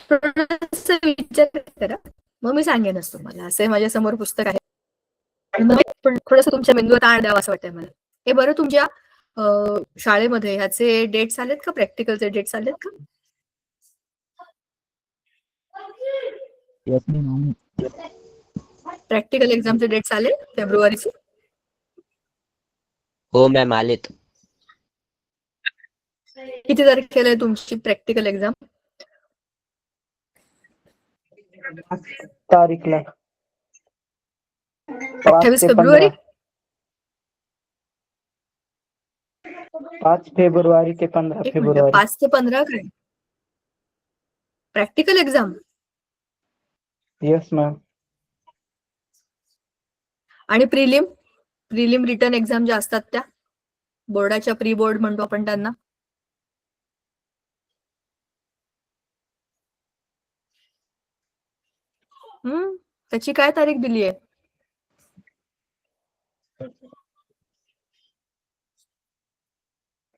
थोडंसं विचार करा, मग मी सांगेनच तुम्हाला. असे माझ्यासमोर पुस्तक आहे. पण थोडंसं तुमच्या मेंदूवर ताण द्यावा असं वाटतंय मला. हे बरं, तुमच्या शाळेमध्ये ह्याचे डेट्स आलेत का? प्रॅक्टिकलचे डेट्स आलेत का? Yes ma'am. प्रॅक्टिकल एक्झामचे डेट्स आले फेब्रुवारीचे? हो मॅम, आलेत. किती तारखेला आहे तुमची प्रॅक्टिकल एक्झाम? तारीखला 28 फेब्रुवारी? 5 फेब्रुवारी ते 15 एक मिनिट, फेब्रुवारी. 5 ते 15 काय प्रॅक्टिकल एक्झाम? Yes ma'am. आणि प्रिलिम रिटर्न एक्झाम ज्या असतात त्या बोर्डाच्या, प्री बोर्ड म्हणतो आपण त्यांना? त्याची काय तारीख दिली आहे?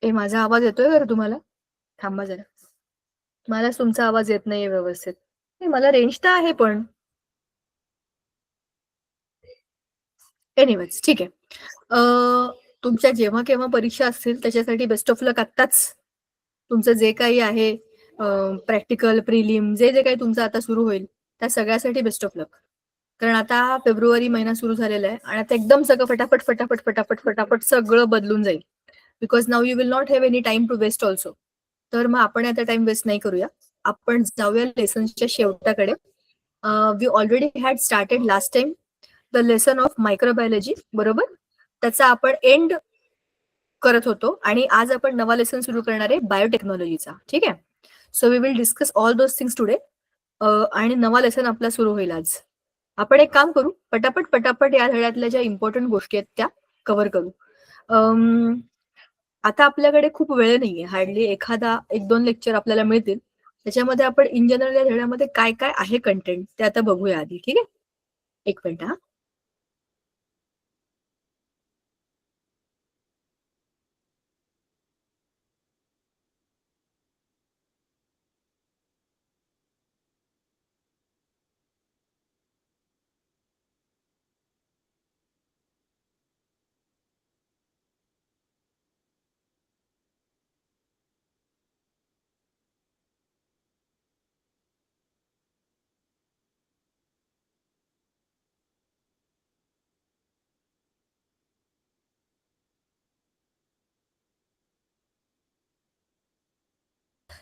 माझा आवाज येतोय बरं तुम्हाला? थांबा जरा, मला तुमचा आवाज येत नाहीये व्यवस्थित. मला रेंज तर आहे पण. एनिवेज, ठीक आहे. तुमच्या जेव्हा केव्हा परीक्षा असतील त्याच्यासाठी बेस्ट ऑफ लक. आत्ताच तुमचं जे काही आहे प्रॅक्टिकल, प्रिलिम, जे जे काही तुमचं आता सुरू होईल त्या सगळ्यासाठी बेस्ट ऑफ लक. कारण आता फेब्रुवारी महिना सुरू झालेला आहे आणि आता एकदम सगळं फटाफट फटाफट फटाफट फटाफट सगळं बदलून जाईल. Because now you will not have any time to waste also. तर मग आपण आता टाइम वेस्ट नाही करूया, आपण जाऊया लेसन्सच्या शेवटाकडे. We already had started last time the lesson of microbiology, बरोबर? त्याचा आपण एंड करत होतो आणि आज आपण नवा लेसन सुरू करणार आहे बायोटेक्नॉलॉजीचा. ठीक आहे, so we will discuss all those things today. आणि नवा लेसन आपला सुरू होईल आज. आपण एक काम करू, पटापट पटापट या धड्यातल्या ज्या इम्पॉर्टंट गोष्टी आहेत त्या कव्हर करू. आता आपल्याकडे खूप वेळ नाहीये, हार्डली एखादा 1-2 लेक्चर आपल्याला मिळतील. त्याच्यामध्ये आपण इन जनरल या धड्यामध्ये काय काय आहे कंटेंट ते आता बघूया आधी. ठीक आहे, एक मिनिट हा.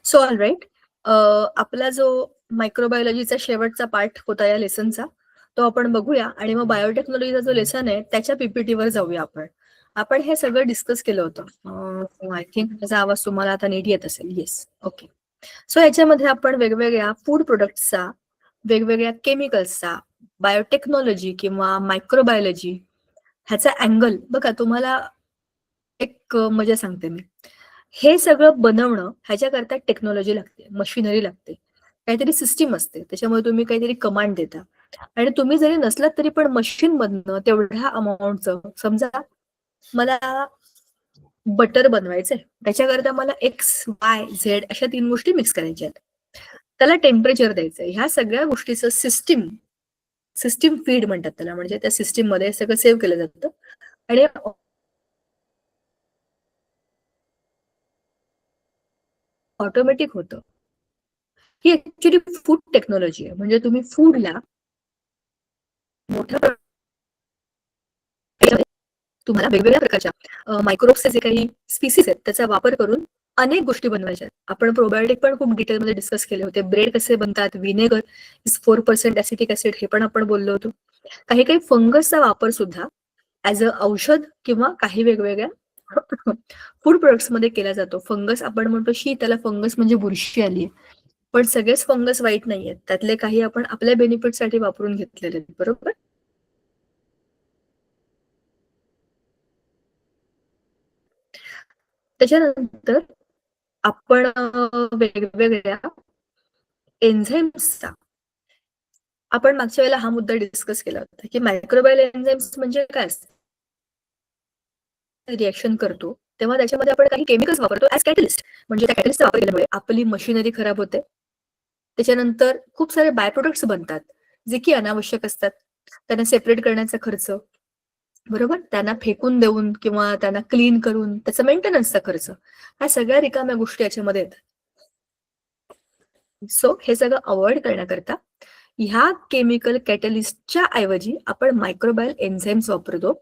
सो ऑल राईट, आपला जो मायक्रोबायोलॉजीचा शेवटचा पार्ट होता या लेसनचा तो आपण बघूया आणि मग बायोटेक्नॉलॉजीचा जो लेसन आहे त्याच्या पीपीटीवर जाऊया. आपण हे सगळं डिस्कस केलं होतं. आय थिंक त्याचा आवाज तुम्हाला आता नीट येत असेल. Yes, okay. सो याच्यामध्ये आपण वेगवेगळ्या फूड प्रोडक्ट्सचा, वेगवेगळ्या केमिकल्सचा, बायोटेक्नॉलॉजी किंवा मायक्रोबायोलॉजी ह्याचा अँगल बघा. तुम्हाला एक मजा सांगते मी, हे सगळं बनवणं ह्याच्याकरता टेक्नॉलॉजी लागते, मशिनरी लागते, काहीतरी सिस्टीम असते, त्याच्यामुळे तुम्ही काहीतरी कमांड देता. आणि तुम्ही जरी नसलात तरी पण मशीन मधनं तेवढ्या अमाऊंटचं, समजा मला बटर बनवायचंय, त्याच्याकरता मला एक्स, वाय, झेड अशा 3 गोष्टी मिक्स करायच्या आहेत. त्याला टेम्परेचर द्यायचंय. ह्या सगळ्या गोष्टीचं सिस्टीम फीड म्हणतात त्याला. म्हणजे त्या सिस्टीम मध्ये सगळं सेव्ह केलं जातं आणि ऑटोमॅटिक होतं. ही ऍक्च्युली फूड टेक्नॉलॉजी आहे. म्हणजे तुम्ही फूडला मोठ्या तुम्हाला वेगवेगळ्या प्रकारच्या मायक्रोब्सचे जे काही स्पीसीज आहेत त्याचा वापर करून अनेक गोष्टी बनवायच्या. आपण प्रोबायोटिक पण खूप डिटेलमध्ये डिस्कस केले होते. ब्रेड कसे बनतात, विनेगर इज 4% ऍसिटिक ऍसिड, हे पण आपण बोललो होतो. काही काही फंगसचा वापर सुद्धा ऍज अ औषध किंवा काही वेगवेगळ्या फूड प्रोडक्ट्स मध्ये केला जातो. फंगस आपण म्हणतो शी, त्याला फंगस म्हणजे बुरशी आली आहे, पण सगळेच फंगस वाईट नाहीयेत. त्यातले काही आपण आपल्या बेनिफिटसाठी वापरून घेतलेले आहेत, बरोबर? त्याच्यानंतर आपण वेगवेगळ्या एन्झाईम्सचा, आपण मागच्या वेळेला हा मुद्दा डिस्कस केला होता की मायक्रोबायल एन्झाईम्स म्हणजे काय असतं. रिएक्शन करतो तेव्हा त्याच्यामध्ये आपण काही केमिकल्स वापरतो ऍज कॅटलिस्ट. म्हणजे त्या कॅटलिस्टचा वापर केल्यामुळे आपली मशिनरी खराब होते, त्याच्यानंतर खूप सारे बाय प्रोडक्ट्स बनतात जे की अनावश्यक असतात. त्यांना सेपरेट करण्याचा खर्च, बरोबर, त्यांना फेकून देऊन किंवा त्यांना क्लीन करून त्याचा मेंटेनन्सचा खर्च, ह्या सगळ्या रिकाम्या गोष्टी याच्यामध्ये येतात. सो हे सगळं अवॉइड करण्याकरता ह्या केमिकल कॅटलिस्टच्या ऐवजी आपण मायक्रोबायल एन्झाईम्स वापरतो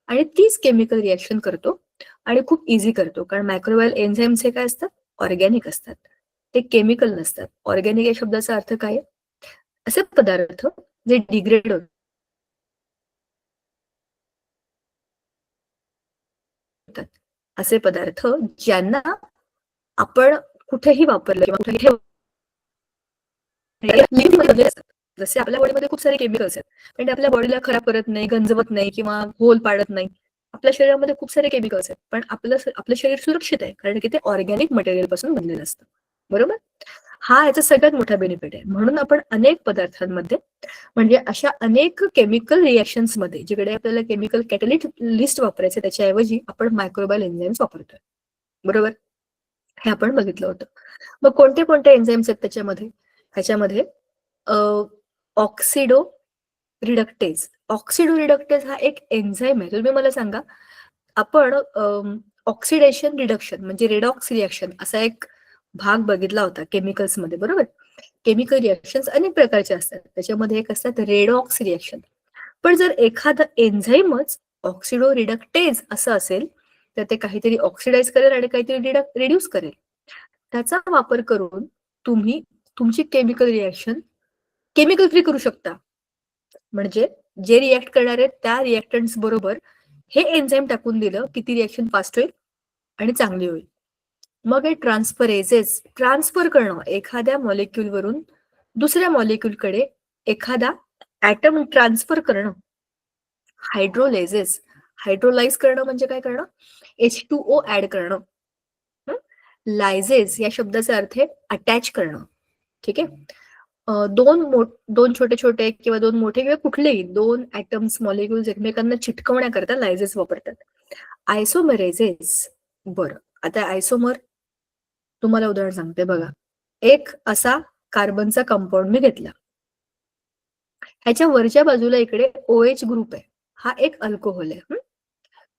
आणि तीच केमिकल रिॲक्शन करतो आणि खूप इझी करतो. कारण मायक्रोबायल एन्झाईम्स हे काय असतात? ऑर्गॅनिक असतात, ते केमिकल नसतात. ऑर्गॅनिक या शब्दाचा अर्थ काय आहे? असे पदार्थ जे डिग्रेड होतात, असे पदार्थ ज्यांना आपण कुठेही वापरलं किंवा कुठेही लिव्हिंगमध्ये असतात. जसे आपल्या बॉडीमध्ये खूप सारे केमिकल्स आहेत, पण ते आपल्या बॉडीला खराब करत नाही, गंजवत नाही किंवा होल पाडत नाही. आपल्या शरीरामध्ये खूप सारे केमिकल्स आहेत, पण आपलं शरीर सुरक्षित आहे, कारण की ते ऑर्गॅनिक मटेरियल पासून बनलेलं असतं. बरोबर? हा याचा सगळ्यात मोठा बेनिफिट आहे. म्हणून आपण अनेक पदार्थांमध्ये, म्हणजे अशा अनेक केमिकल रिएक्शन्स मध्ये जिकडे आपल्याला केमिकल कॅटलिस्ट वापरायचे त्याच्याऐवजी आपण मायक्रोबायल एन्झाईम्स वापरतोय. बरोबर? हे आपण बघितलं होतं. मग कोणते कोणते एन्झाईम्स आहेत त्याच्यामध्ये? ह्याच्यामध्ये ऑक्सिडो रिडक्टेज. ऑक्सिडो रिडक्टेज हा एक एन्झाईम आहे. तुम्ही मला सांगा, आपण ऑक्सिडेशन रिडक्शन म्हणजे रेडॉक्स रिॲक्शन असा एक भाग बघितला होता केमिकल्समध्ये, बरोबर? केमिकल रिॲक्शन्स अनेक प्रकारचे असतात, त्याच्यामध्ये एक असतात रेडॉक्स रिॲक्शन. पण जर एखादं एन्झाईमच ऑक्सिडो रिडक्टेज असं असेल तर ते काहीतरी ऑक्सिडाइज करेल आणि काहीतरी रिड्यूस करेल. त्याचा वापर करून तुम्ही तुमची केमिकल रिॲक्शन केमिकल फ्री करू शकता. म्हणजे जे रिॲक्ट करणार आहेत त्या रिॲक्टंट्स बरोबर हे एन्झाईम टाकून दिलं की ती रिॲक्शन फास्ट होईल आणि चांगली होईल. मग हे ट्रान्सफरेजेस, ट्रान्सफर करणं एखाद्या मॉलिक्यूल वरून दुसऱ्या मॉलिक्यूलकडे एखादा ऍटम ट्रान्सफर करणं. हायड्रोलेजेस, हायड्रोलाइज करणं म्हणजे काय करणं? H2O ऍड करणं. लायझेस या शब्दाचा अर्थ आहे अटॅच करणं. ठीक आहे? दोन छोटे छोटे किंवा दोन मोठे किंवा कुठलेही दोन ऍटम्स मॉलिक्युल्स एकमेकांना चिटकवण्याकरता लायझेस वापरतात. आयसोमरेजेस, बरं, आता आयसोमर तुम्हाला उदाहरण सांगते बघा. एक असा कार्बनचा कंपाऊंड मी घेतला, ह्याच्या वरच्या बाजूला इकडे OH ग्रुप आहे, हा एक अल्कोहोल आहे.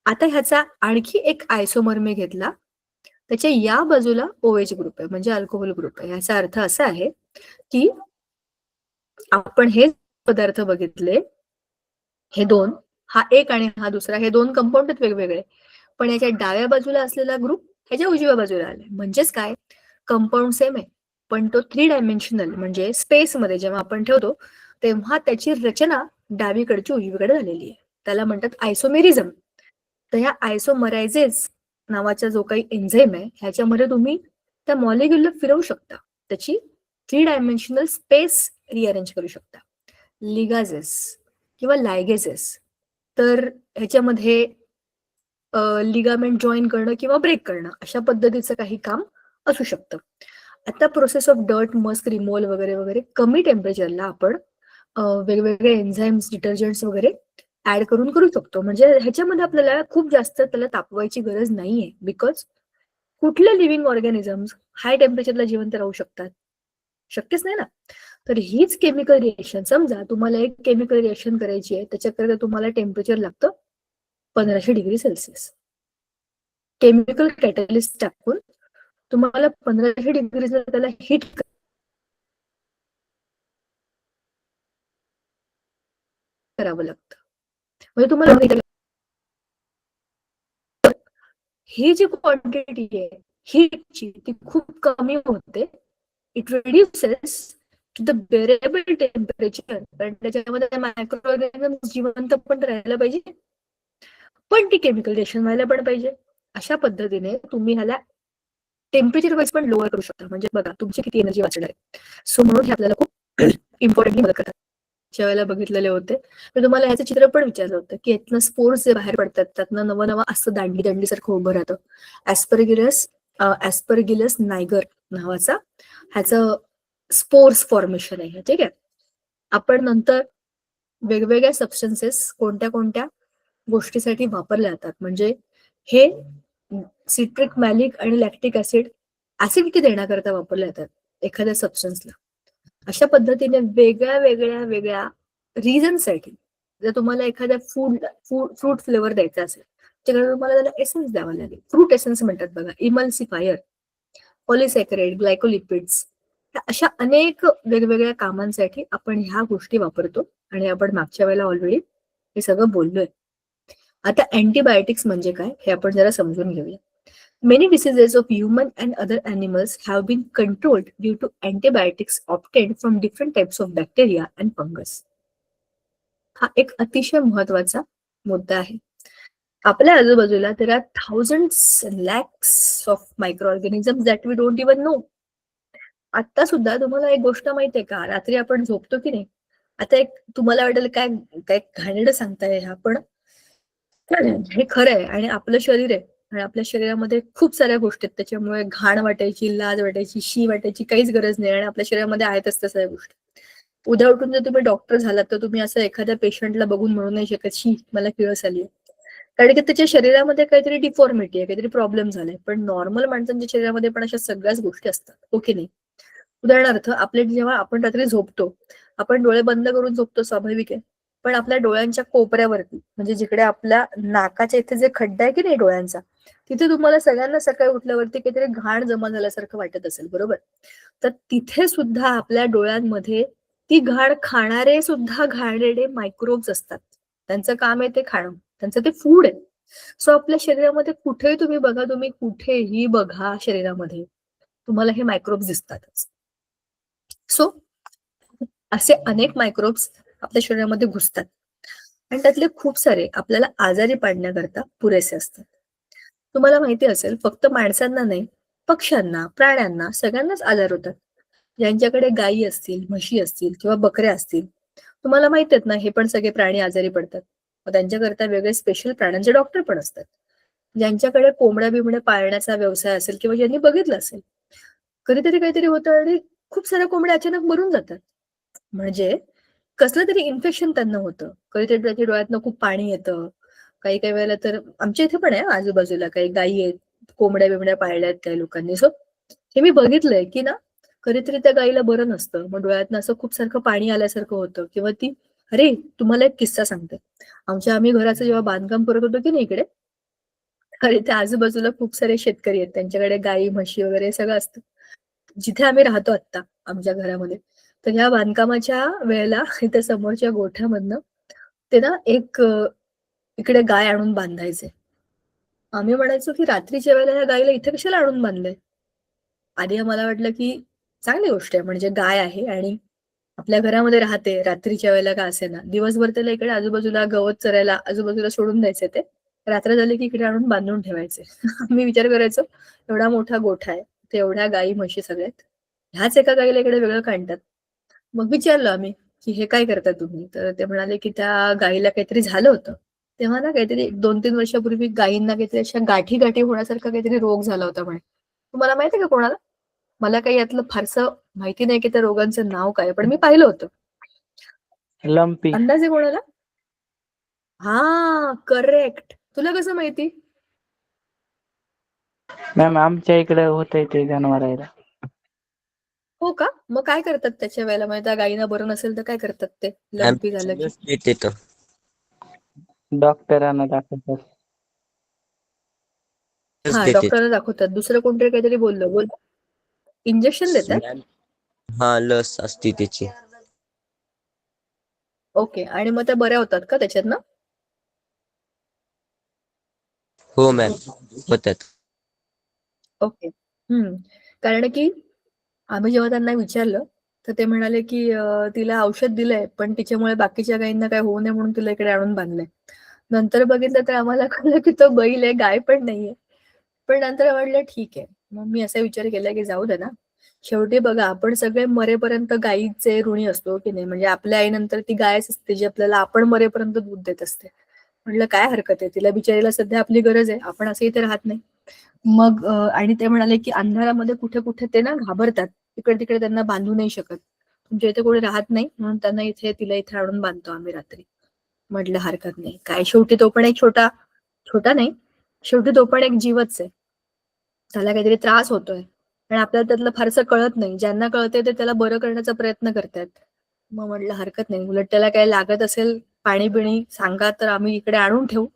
आता ह्याचा आणखी एक आयसोमर मी घेतला, त्याच्या या बाजूला OH ग्रुप आहे म्हणजे अल्कोहोल ग्रुप आहे. याचा अर्थ असा आहे की आपण हे पदार्थ बघितले, हे दोन, हा एक आणि हा दुसरा, हे दोन कंपाऊंड आहेत वेगवेगळे, पण याच्या डाव्या बाजूला असलेला ग्रुप ह्याच्या उजव्या बाजूला आलाय. म्हणजेच काय? कंपाऊंड सेम आहे, पण तो 3 डायमेन्शनल म्हणजे स्पेस मध्ये जेव्हा आपण ठेवतो तेव्हा त्याची रचना डावीकडची उजवीकडे झालेली आहे. त्याला म्हणतात आयसोमेरिझम. तर ह्या आयसोमरायझेस नावाचा जो काही एन्झाईम आहे ह्याच्यामध्ये तुम्ही त्या मॉलिक्युलला फिरवू शकता, त्याची 3 डायमेन्शनल स्पेस रिअरेंज करू शकता. लिगाजेस किंवा लायगेजेस, तर ह्याच्यामध्ये लिगामेंट जॉईन करणं किंवा ब्रेक करणं अशा पद्धतीचं काही काम असू शकतं. आता process of dirt, Musk removal वगैरे वगैरे कमी टेम्परेचरला आपण वेगवेगळे एन्झाईम्स, डिटर्जंट्स वगैरे ऍड करून करू शकतो. म्हणजे ह्याच्यामध्ये आपल्याला खूप जास्त त्याला तापवायची गरज नाहीये, बिकॉज कुठले लिव्हिंग ऑर्गॅनिझम्स हाय टेम्परेचरला जिवंत राहू शकतात? शक्यच नाही ना. तर हीच केमिकल रिएक्शन, समजा तुम्हाला एक केमिकल रिएक्शन करायची आहे, त्याच्याकरता तुम्हाला टेम्परेचर लागतं 1500 डिग्री सेल्सिअस. केमिकल कॅटलिस्ट टाकून तुम्हाला 1500 डिग्री त्याला हिट करावं लागतं. म्हणजे तुम्हाला ही जी क्वांटिटी आहे हीटची ती खूप कमी होते. It reduces to the bearable temperature, कारण त्याच्यामध्ये मायक्रो ऑर्गॅनिझम्स जिवंत पण राहायला पाहिजे, पण ती केमिकल रिएक्शन व्हायला पण पाहिजे. अशा पद्धतीने तुम्ही ह्याला टेम्परेचर वाईज पण लोअर करू शकता. म्हणजे बघा तुमची किती एनर्जी वाचणार आहे. सो म्हणून हे आपल्याला खूप इम्पॉर्टंटली मदत करतात. ज्या वेळेला बघितलेले होते तर तुम्हाला ह्याचं चित्र पण विचारलं होतं की यातनं स्पोर्स जे बाहेर पडतात त्यातनं नवं नवं असं दांडी दांडी सारखं उभं राहतं. ऍस्परगिलस नायगर नावाचा ह्याचं स्पोर्स फॉर्मेशन आहे. ठीक आहे? आपण नंतर वेगवेगळ्या सबस्टन्सेस कोणत्या कोणत्या गोष्टीसाठी वापरल्या जातात, म्हणजे हे सिट्रिक मॅलिक आणि लॅक्टिक ऍसिड ऍसिडिटी देण्याकरता वापरले जातात एखाद्या सबस्टन्सला. अशा पद्धतीने वेगळ्या वेगळ्या वेगळ्या रिझनसाठी जर तुम्हाला एखाद्या फ्रूट फ्लेवर द्यायचा असेल त्याच्याकडे तुम्हाला त्याला एसेन्स द्यावा लागेल. फ्रूट एसेन्स म्हणतात बघा, इमल्सिफायर, पॉलिसॅकराइड, ग्लायकोलिपिड्स, अशा अनेक वेगवेगळ्या कामांसाठी आपण ह्या गोष्टी वापरतो आणि आपण मागच्या वेळेला ऑलरेडी हे सगळं बोललोय. आता अँटीबायोटिक्स म्हणजे काय हे आपण जरा समजून घेऊया. Many diseases of human and other animals have been controlled due to antibiotics obtained from different types of bacteria and fungus. हा एक अतिशय महत्वाचा मुद्दा आहे. आपल्या आजूबाजूला there are thousands and lakhs of microorganisms that we don't even know. आता सुद्धा तुम्हाला एक गोष्ट माहितीये का, रात्री आपण झोपतो की नाही, आता एक तुम्हाला वाटेल काय काय घाणेरडं सांगताय ह्या, पण हे खरं आहे आणि आपलं शरीर आहे आणि आपल्या शरीरामध्ये खूप साऱ्या गोष्टी आहेत, त्याच्यामुळे घाण वाटायची, लाज वाटायची, शी वाटायची काहीच गरज नाही आणि आपल्या शरीरामध्ये आहेतच तसं गोष्टी. उद्या उठून जर तुम्ही डॉक्टर झालात तर तुम्ही असं एखाद्या पेशंटला बघून म्हणू नाही शकत शी मला किळस आली, कारण की त्याच्या शरीरामध्ये काहीतरी डिफॉर्मिटी आहे, काहीतरी प्रॉब्लेम झालाय. पण नॉर्मल माणसांच्या शरीरामध्ये पण अशा सगळ्याच गोष्टी असतात, ओके नाही. उदाहरणार्थ आपले जेव्हा आपण रात्री झोपतो, आपण डोळे बंद करून झोपतो, स्वाभाविक आहे. पण आपल्या डोळ्यांच्या कोपऱ्यावरती म्हणजे जिकडे आपल्या नाकाच्या इथे जे खड्डा आहे की नाही डोळ्यांचा, तिथे तुम्हाला सगळ्यांना सकाळी उठल्यावरती काहीतरी घाण जमा झाल्यासारखं वाटत असेल, बरोबर. तर तिथे सुद्धा आपल्या डोळ्यांमध्ये ती घाण खाणारे सुद्धा घाणेरडे मायक्रोब्स असतात. त्यांचं काम आहे ते खाणं, त्यांचं ते फूड आहे. सो आपल्या शरीरामध्ये कुठेही तुम्ही बघा, तुम्ही कुठेही बघा शरीरामध्ये तुम्हाला हे मायक्रोब्स दिसतातच. सो असे अनेक मायक्रोब्स आपल्या शरीरामध्ये घुसतात आणि त्यातले खूप सारे आपल्याला आजारी पाडण्याकरता पुरेसे असतात. तुम्हाला माहिती असेल फक्त माणसांना नाही, पक्ष्यांना, प्राण्यांना सगळ्यांनाच आजार होतात. ज्यांच्याकडे गायी असतील, म्हशी असतील किंवा बकऱ्या असतील, तुम्हाला माहित आहेत ना, हे पण सगळे प्राणी आजारी पडतात. मग त्यांच्याकरता वेगळे स्पेशल प्राण्यांचे डॉक्टर पण असतात. ज्यांच्याकडे कोंबड्या बिबड्या पाळण्याचा व्यवसाय असेल किंवा ज्यांनी बघितलं असेल, कधीतरी काहीतरी होतं आणि खूप साऱ्या कोंबड्या अचानक मरून जातात. म्हणजे कसलं तरी इन्फेक्शन त्यांना होतं, कधीतरी त्याच्या डोळ्यातनं खूप पाणी येतं. काही काही वेळेला तर आमच्या इथे पण आहे आजूबाजूला काही गायी आहेत, कोंबड्या बिबड्या पाळल्या आहेत काही लोकांनी. सो हे मी बघितलंय की ना, कधीतरी त्या गायीला बरं नसतं, मग डोळ्यातनं असं खूप सारखं पाणी आल्यासारखं होतं किंवा ती, अरे तुम्हाला एक किस्सा सांगते. आम्ही घराचं जेव्हा बांधकाम करत होतो की नाही इकडे, अरे त्या आजूबाजूला खूप सारे शेतकरी आहेत, त्यांच्याकडे गायी म्हशी वगैरे सगळं असतं. जिथे आम्ही राहतो आता आमच्या घरामध्ये, तर ह्या बांधकामाच्या वेळेला इथे समोरच्या गोठ्यामधनं ते ना एक इकडे गाय आणून बांधायचे. आम्ही म्हणायचो की रात्रीच्या वेळेला ह्या गायीला इथे कशाला आणून बांधलंय. आधी आम्हाला वाटलं की चांगली गोष्ट आहे, म्हणजे गाय आहे आणि आपल्या घरामध्ये राहते, रात्रीच्या वेळेला का असेना, दिवसभर त्याला इकडे आजूबाजूला गवत चरायला आजूबाजूला सोडून द्यायचे, ते रात्र झाली की इकडे आणून बांधून ठेवायचे. मी विचार करायचो एवढा मोठा गोठा आहे, ते एवढ्या गायी म्हशी सगळ्यात, ह्याच एका गायीला इकडे वेगळं काढतात. मग विचारलं आम्ही की हे काय करता तुम्ही, तर ते म्हणाले की त्या गायीला काहीतरी झालं होतं. तेव्हा ना काहीतरी 2-3 वर्षापूर्वी गायींना काहीतरी अशा गाठी गाठी होण्यासारखा काहीतरी रोग झाला होता म्हणे. तुम्हाला माहिती आहे का कोणाला? मला काही यातलं फारसं माहिती नाही की त्या रोगांचं नाव काय, पण मी पाहिलं होतं. लंपी. अंदाजे कोणाला? हा, करेक्ट. तुला कसं माहिती? मॅम आमच्या इकडे होतंय ते जनावरायला. हो का? मग काय करतात त्याच्या वेळेला, म्हणजे त्या गायीना बरं नसेल तर काय करतात ते लंपी झालं की? देते तो डॉक्टरांना दाखवतात. हा, देते डॉक्टरला दाखवतात. दुसरं कोणतरी काहीतरी बोल. इंजेक्शन देतात? हा, लस असते त्याची. ओके, आणि मग त्या बऱ्या होतात का त्याच्यातनं? हो मॅम, होतात. ओके. कारण की आम्ही जेव्हा त्यांना विचारलं तर ते म्हणाले की तिला औषध दिलंय पण तिच्यामुळे बाकीच्या गायींना काय होऊ नये म्हणून तिला इकडे आणून बांधलंय. नंतर बघितलं तर आम्हाला कळलं की तो बैल आहे, गाय पण नाहीये. पण नंतर म्हटलं ठीक आहे. मग मी असा विचार केला की जाऊ दे ना, शेवटी बघा आपण सगळे मरेपर्यंत गायीचे ऋणी असतो की नाही, म्हणजे आपल्या आईनंतर ती गायच असते जी आपल्याला आपण मरेपर्यंत दूध देत असते. म्हटलं काय हरकत आहे, तिला बिचारीला सध्या आपली गरज आहे, आपण असं इथे राहत नाही. मग आणि ते म्हणाले की अंधारामध्ये कुठे कुठे ते ना घाबरतात, तिकडे तिकडे त्यांना बांधू नाही शकत, तुमच्या इथे कोणी राहत नाही म्हणून त्यांना तिला इथे आणून बांधतो आम्ही रात्री. म्हटलं हरकत नाही, काय शेवटी तो पण एक छोटा छोटा नाही, शेवटी तो पण एक जीवच आहे, त्याला काहीतरी त्रास होतोय आणि आपल्याला त्यातलं फारसं कळत नाही. ज्यांना कळते ते त्याला बरं करण्याचा प्रयत्न करतात. मग म्हटलं हरकत नाही, उलट त्याला काही लागत असेल पाणी बिणी सांगा तर आम्ही इकडे आणून ठेवू.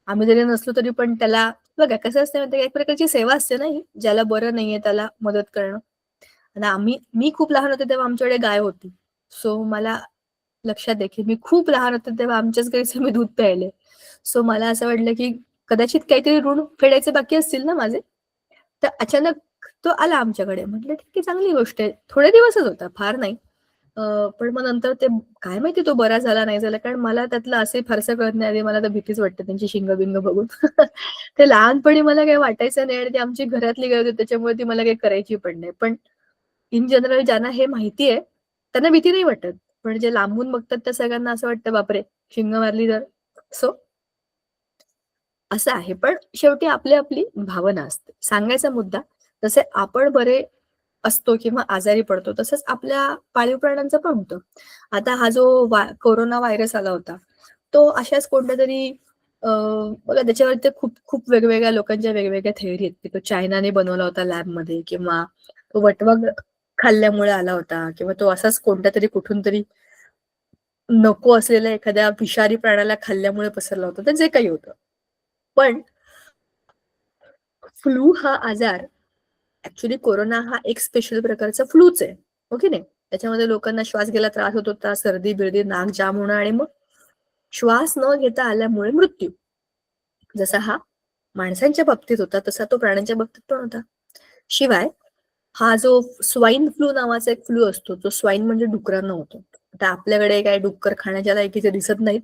आम्ही जरी नसलो तरी पण त्याला बघा कसं असतं माहिती एक प्रकारची सेवा असते ना ही, ज्याला बरं नाहीये त्याला मदत करणं. आणि मी खूप लहान होते तेव्हा आमच्याकडे गाय होती. सो मला लक्षात आहे की मी खूप लहान होते तेव्हा आमच्याच गाईचं मी दूध प्यायले. सो मला असं वाटलं की कदाचित काहीतरी ऋण फेडायचे बाकी असतील ना माझे. तर अचानक तो आला आमच्याकडे. म्हटलं ठीक आहे, चांगली गोष्ट आहे. थोडे दिवसच होता, फार नाही. पण मग नंतर ते काय माहिती तो बरा झाला नाही झाला, कारण मला त्यातलं असे फारसं कळत नाही. आधी मला तर भीतीच वाटते त्यांची शिंग-बिंग बघून. ते लहानपणी मला काही वाटायचं नाही आणि ती आमची घरातली गाय होती त्याच्यामुळे ती मला काही करायची पण नाही. पण इन जनरल ज्यांना हे माहिती आहे, त्यांना भीती नाही वाटत. पण जे लांबून बघतात त्या सगळ्यांना असं वाटतं बापरे! शिंग मारली तर. सो असं आहे. पण शेवटी आपली भावना असते. सांगायचा मुद्दा जसे आपण बरे असतो किंवा आजारी पडतो, तसंच आपल्या पाळीव प्राण्यांचं पण होतं. आता हा जो कोरोना व्हायरस आला होता, तो अशाच कोणत्यातरी अ, बघा त्याच्यावरती खूप खूप वेगवेगळ्या लोकांच्या वेगवेगळ्या थिअरी आहेत, की तो चायनाने बनवला होता लॅबमध्ये किंवा तो वटवा खाल्ल्यामुळे आला होता किंवा तो असाच कोणत्यातरी कुठून तरी नको असलेल्या एखाद्या विषारी प्राण्याला खाल्ल्यामुळे पसरला होता. तर जे काही होतं. पण फ्लू हा आजार ऍक्च्युली कोरोना हा एक स्पेशल प्रकारचा फ्लूच आहे. हो की नाही? त्याच्यामध्ये लोकांना श्वास घ्यायला त्रास होत होता, सर्दी, बिर्दी, नाक जाम होणं आणि मग श्वास न घेता आल्यामुळे मृत्यू. जसा हा माणसांच्या बाबतीत होता, तसा तो प्राण्यांच्या बाबतीत पण होता. शिवाय हा जो स्वाईन फ्लू नावाचा एक फ्लू असतो, जो स्वाईन म्हणजे डुकरांना होतो. आता आपल्याकडे काय डुक्कर खाण्याच्या लायकीचे दिसत नाहीत.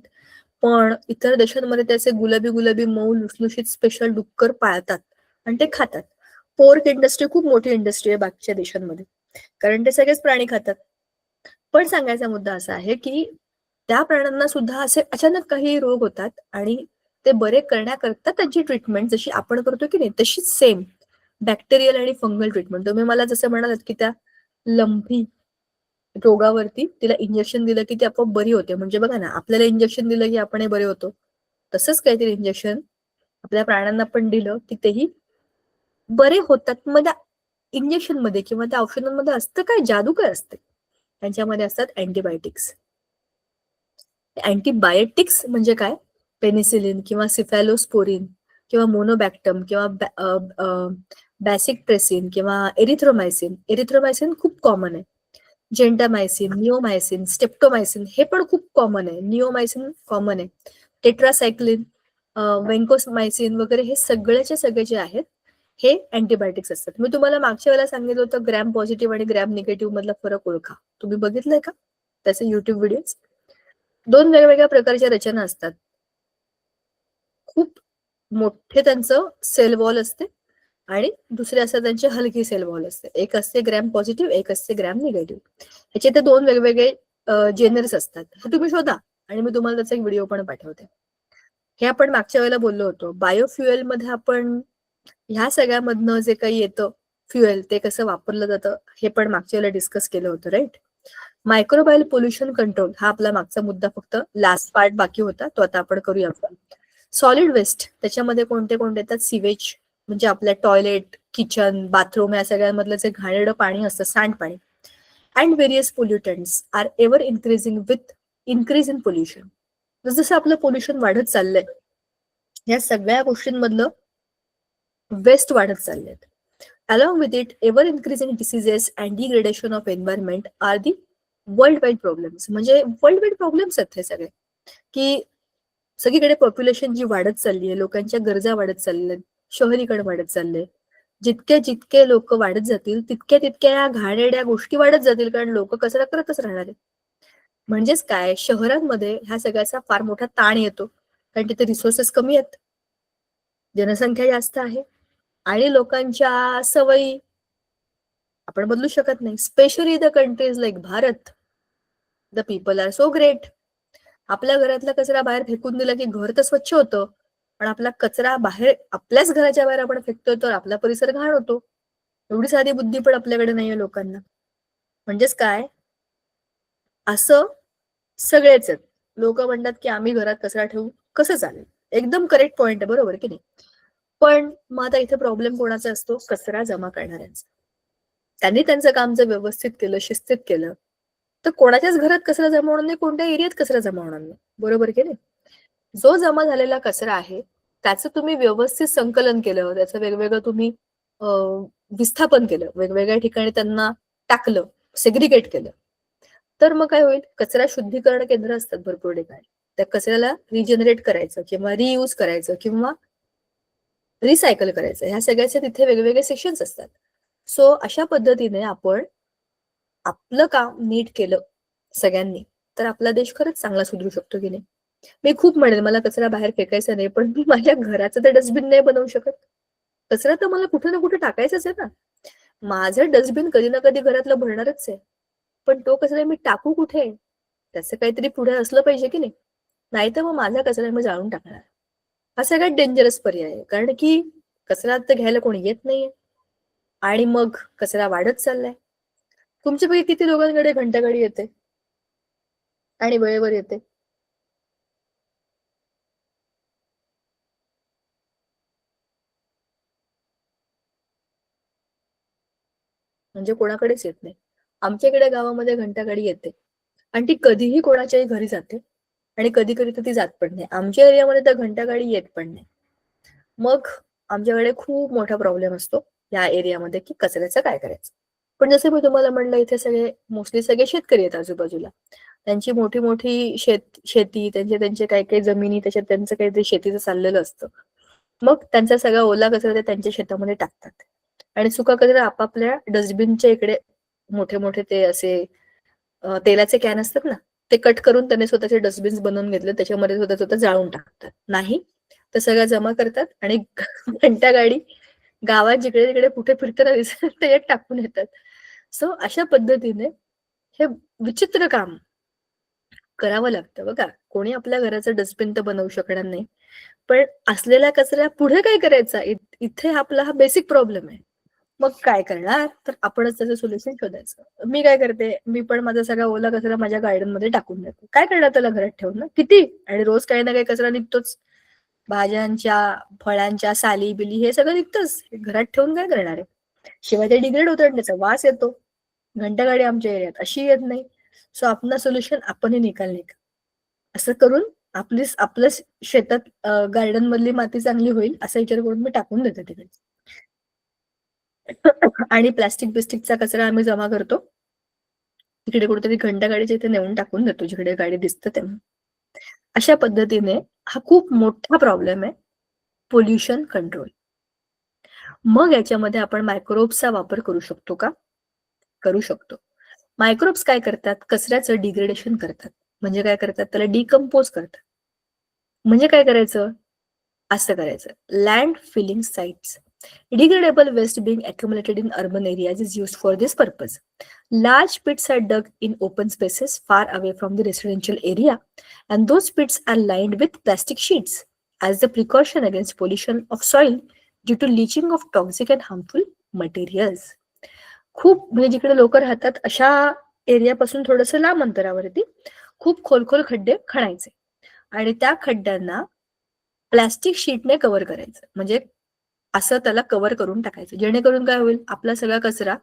पण इतर देशांमध्ये त्याचे गुलाबी मऊ लुसलुशीत स्पेशल डुक्कर पाळतात आणि ते खातात. पोर्क इंडस्ट्री खूप मोठी इंडस्ट्री आहे बाकीच्या देशांमध्ये, कारण ते सगळेच प्राणी खातात. पण सांगायचा मुद्दा असा आहे की त्या प्राण्यांना सुद्धा असे अचानक काही रोग होतात आणि ते बरे करण्याकरता त्यांची ट्रीटमेंट जशी आपण करतो की नाही तशीच सेम बॅक्टेरियल आणि फंगल ट्रीटमेंट. तुम्ही मला जसं म्हणालात की त्या लंपी रोगावरती तिला इंजेक्शन दिलं की ती आपोआप बरी होते. म्हणजे बघा ना, आपल्याला इंजेक्शन दिलं की आपणही बरे होतो. तसंच काहीतरी इंजेक्शन आपल्या प्राण्यांना पण दिलं की तेही बरे होतात. मग त्या इंजेक्शनमध्ये किंवा त्या औषधांमध्ये असतं काय, जादू काय असते? त्यांच्यामध्ये असतात अँटिबायोटिक्स. अँटिबायोटिक्स म्हणजे काय? पेनिसिलिन किंवा सिफॅलोस्पोरिन किंवा मोनोबॅक्टम किंवा बॅसिकट्रेसिन किंवा एरिथ्रोमायसिन. एरिथ्रोमायसिन खूप कॉमन आहे. जेंटामायसिन, निओमायसिन, स्टेप्टोमायसिन हे पण खूप कॉमन आहे. निओमायसिन कॉमन आहे. टेट्रासायक्लिन, वेंकोमायसिन वगैरे हे सगळेचे सगळे जे आहेत हे अँटिबायोटिक्स असतात. मी तुम्हाला मागच्या वेळेला सांगितलं होतं ग्रॅम पॉझिटिव्ह आणि ग्रॅम निगेटिव्ह मधला फरक ओळखा. तुम्ही बघितलंय का त्याचे युट्यूब व्हिडिओज? 2 वेगवेगळ्या प्रकारच्या रचना असतात. खूप मोठे त्यांचं सेल वॉल असते आणि दुसरे असतात त्यांची हलकी सेल वॉल असते. एक असते ग्रॅम पॉझिटिव्ह, एक असते ग्रॅम निगेटिव्ह. ह्याचे ते 2 वेगवेगळे जेनर्स असतात. हे तुम्ही शोधा आणि मी तुम्हाला त्याचा एक व्हिडिओ पण पाठवते. हे आपण मागच्या वेळेला बोललो होतो. बायोफ्युएल मध्ये आपण ह्या सगळ्यामधनं जे काही येतं फ्युएल ते कसं वापरलं जातं हे पण मागच्या वेळेला डिस्कस केलं होतं, राईट? मायक्रोबायल पोल्युशन कंट्रोल हा आपला मागचा मुद्दा, फक्त लास्ट पार्ट बाकी होता, तो आता आपण करूया. सॉलिड वेस्ट त्याच्यामध्ये कोणते कोणते येतात? सिवेज म्हणजे आपल्या टॉयलेट, किचन, बाथरूम या सगळ्यांमधलं जे घाणेरडं पाणी असतं, सांडपाणी. And various pollutants are ever increasing with increase in pollution. जसं आपलं पोल्युशन वाढत चाललंय, या सगळ्या गोष्टींमधलं वेस्ट वाढत चाललेत. Along with it, ever increasing diseases and degradation of environment are the worldwide problems. म्हणजे वर्ल्ड प्रॉब्लेम्स आहेत हे सगळे, की सगळीकडे पॉप्युलेशन जी वाढत चालली आहे, लोकांच्या गरजा वाढत चालल्या आहेत, शहरीकरण वाढत चाललंय. जितके जितके लोक वाढत जातील तितक्या तितक्या या घाणेरड्या गोष्टी वाढत जातील, कारण लोक कचरा करतच राहणार आहेत. म्हणजेच काय, शहरांमध्ये ह्या सगळ्याचा फार मोठा ताण येतो, कारण तिथे रिसोर्सेस कमी आहेत, जनसंख्या जास्त आहे आणि लोकांच्या सवयी आपण बदलू शकत नाही. Specially the countries like Bharat, the people are so great. आपल्या घरातला कचरा बाहेर फेकून दिला की घर तर स्वच्छ होतं, पण आपला कचरा बाहेर आपल्याच घराच्या बाहेर आपण फेकतोय तर आपला परिसर घाण होतो. एवढी साधी बुद्धी पण आपल्याकडे नाहीये लोकांना. म्हणजेच काय, असं सगळेच आहेत. लोक म्हणतात की आम्ही घरात कचरा ठेवू, कसं चालेल? एकदम करेक्ट पॉइंट आहे, बरोबर की नाही? पण मग आता इथे प्रॉब्लेम कोणाचा असतो? कचरा जमा करणाऱ्यांचा. त्यांनी त्यांचं काम जर व्यवस्थित केलं, शिस्तीत केलं, तर कोणाच्याच घरात कचरा जमा होणार नाही, कोणत्या एरियात कचरा जमा होणार नाही. बरोबर की नाही? जो जमा झालेला कचरा आहे त्याचं तुम्ही व्यवस्थित संकलन केलं, त्याचं वेगवेगळं तुम्ही विस्थापन केलं, वेगवेगळ्या ठिकाणी त्यांना टाकलं, सेग्रिगेट केलं, तर मग काय होईल? कचरा शुद्धीकरण केंद्र असतात भरपूर ठिकाणी. त्या कचऱ्याला रिजनरेट करायचं किंवा रियूज करायचं किंवा रिसायकल करायचं, ह्या सगळ्याचे तिथे वेगवेगळे सेक्शन्स असतात. सो अशा पद्धतीने आपण आपलं काम नीट केलं सगळ्यांनी, तर आपला देश खरंच चांगला सुधरू शकतो की नाही? मी खूप म्हणेन मला कचरा बाहेर फेकायचा नाही, पण मी माझ्या घराचं तर डस्टबिन नाही बनवू शकत. कचरा तर मला कुठे ना कुठे टाकायचाच आहे ना. माझं डस्टबिन कधी ना कधी घरातलं भरणारच आहे, पण तो कचरा मी टाकू कुठे? त्याचं काहीतरी पुढे असलं पाहिजे की नाही? नाहीतर मग माझा कचरा मी जाळून टाकणार. हा सगळ्यात डेंजरस पर्याय आहे, कारण की कचरा तर घ्यायला कोणी येत नाहीये आणि मग कचरा वाढत चाललाय. तुमच्यापैकी किती लोकांकडे घंटागाडी येते आणि वेळेवर येते? म्हणजे कोणाकडेच येत नाही. आमच्याकडे गावामध्ये घंटागाडी येते आणि ती कधीही कोणाच्याही घरी जाते आणि कधी कधी तर ती जात पण नाही. आमच्या एरियामध्ये तर घंटागाडी येत पण नाही. मग आमच्याकडे खूप मोठा प्रॉब्लेम असतो या एरियामध्ये की कचऱ्याचं काय करायचं. पण जसं मी तुम्हाला म्हणलं, इथे सगळे मोस्टली सगळे शेतकरी आहेत आजूबाजूला. त्यांची मोठी मोठी शेती, त्यांचे त्यांचे काही काही जमिनी, त्याच्यात त्यांचं काहीतरी शेतीचं चाललेलं असतं. मग त्यांचा सगळा ओला कचरा ते त्यांच्या शेतामध्ये टाकतात आणि सुका कचरा आपापल्या डस्टबिनच्या इकडे मोठे मोठे ते असे तेलाचे कॅन असतात ना, ते कट करून त्याने स्वतःचे डस्टबिन्स बनवून घेतले, त्याच्यामध्ये स्वतः स्वतः जाळून टाकतात. नाही तर सगळं जमा करतात आणि घंटा गाडी गावात जिकडे तिकडे कुठे फिरताना दिसतात त्याच्यात टाकून येतात. सो अशा पद्धतीने हे विचित्र काम करावं लागतं. बघा, कोणी आपल्या घराचं डस्टबिन तर बनवू शकणार नाही, पण असलेला कचरा पुढे काय करायचा? इथे आपला हा बेसिक प्रॉब्लेम आहे. मग काय करणार? तर आपणच त्याचं सोल्युशन शोधायचं. मी काय करते, मी पण माझा सगळा ओला कचरा माझ्या गार्डन मध्ये टाकून देते. काय करणार त्याला घरात ठेवून ना? किती? आणि रोज काही ना काही कचरा निघतोच. भाज्यांच्या, फळांच्या साली बिली हे सगळं निघतंच. घरात ठेवून काय करणार आहे? शिवाय ते डिग्रेड होतं आणि त्याचा वास येतो. घंटागाडी आमच्या एरियात अशी येत नाही. सो आपलं सोल्युशन आपणही निकाल का असं करून आपलं शेतात गार्डन मधली माती चांगली होईल असा विचार करून मी टाकून देते तिकडे. आणि प्लास्टिक बिस्टिकचा कचरा आम्ही जमा करतो तिकडे कुठेतरी घंटागाडीच्या इथे नेऊन टाकून देतो जिकडे गाडी दिसतं तेव्हा. अशा पद्धतीने हा खूप मोठा प्रॉब्लेम आहे पोल्युशन कंट्रोल. मग याच्यामध्ये आपण मायक्रोब्सचा वापर करू शकतो का? करू शकतो. मायक्रोब्स काय करतात? कचऱ्याचं डिग्रेडेशन करतात. म्हणजे काय करतात? त्याला डिकम्पोज करतात. म्हणजे काय करायचं? असं करायचं. Land filling sites. Degradable waste being accumulated in urban areas is used for this purpose. Large pits are dug in open spaces far away from the residential area, and those pits are lined with plastic sheets as the precaution against pollution of soil due to leaching of toxic and harmful materials. खूप म्हणजे जिकडे लोक राहतात अशा एरियापासून थोडंसं लांब अंतरावरती खूप खोल खड्डे खणायचे आणि त्या खड्ड्यांना प्लास्टिक शीटने कव्हर करायचं. म्हणजे असं त्याला कव्हर करून टाकायचं, जेणेकरून काय होईल? आपला सगळा कचरा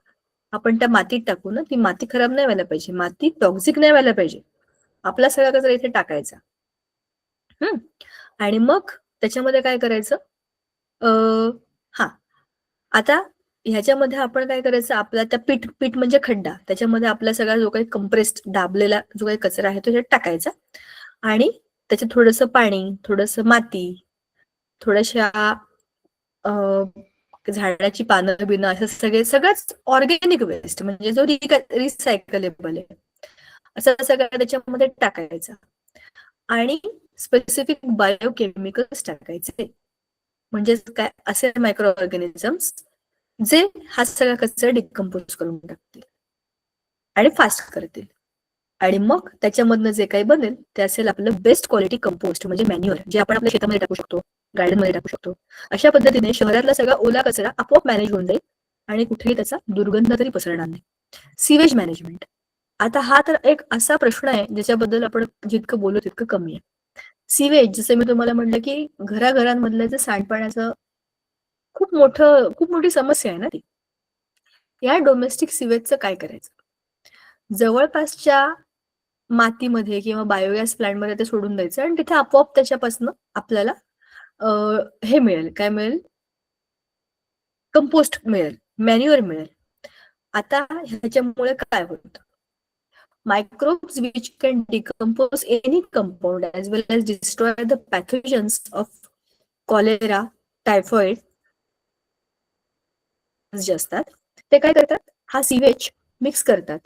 आपण त्या मातीत टाकू ना, ती माती खराब नाही व्हायला पाहिजे, माती टॉक्सिक नाही व्हायला पाहिजे. आपला सगळा कचरा इथे टाकायचा. आणि मग त्याच्यामध्ये काय करायचं? हा आता ह्याच्यामध्ये आपण काय करायचं? आपला त्या पीठ म्हणजे खड्डा, त्याच्यामध्ये आपला सगळा जो काही कंप्रेस्ड दाबलेला जो काही कचरा आहे तो ह्याच्यात टाकायचा आणि त्याच्यात थोडंसं पाणी, थोडंसं माती, थोड्याशा झाडाची पानं बिनं असं सगळंच ऑर्गॅनिक वेस्ट म्हणजे जो रिसायकलेबल आहे असं सगळं त्याच्यामध्ये टाकायचं आणि स्पेसिफिक बायोकेमिकल्स टाकायचे. म्हणजे काय? असे मायक्रो ऑर्गॅनिझम्स जे हा सगळा कचरा डिकम्पोज करून टाकतील आणि फास्ट करतील. आणि मग त्याच्यामधनं जे काही बनेल ते असेल आपलं बेस्ट क्वालिटी कंपोस्ट म्हणजे मॅन्युअर, जे आपण आपल्या शेतामध्ये टाकू शकतो, गार्डन मध्ये टाकू शकतो. अशा पद्धतीने शहरातला सगळा ओला कचरा आपोआप मॅनेज होऊन जाईल आणि कुठेही त्याचा दुर्गंध तरी पसरणार नाही. Sewage management. आता हा तर एक असा प्रश्न आहे ज्याच्याबद्दल आपण जितकं बोलू तितकं कमी आहे. सीवेज, जसं मी तुम्हाला म्हटलं की घराघरांमधलं जे सांडपाण्याचं खूप मोठी समस्या आहे ना ती. या डोमेस्टिक सिवेजचं काय करायचं? जवळपासच्या मातीमध्ये किंवा बायोगॅस प्लांटमध्ये ते सोडून द्यायचं आणि तिथे आपोआप त्याच्यापासून आपल्याला हे मिळेल, काय मिळेल? कंपोस्ट मिळेल, मॅन्युअर मिळेल. आता ह्याच्यामुळे काय होतं? Microbes which can decompose any compound as well as destroy the pathogens of cholera, typhoid जे असतात ते काय करतात? हा सिवेज मिक्स करतात,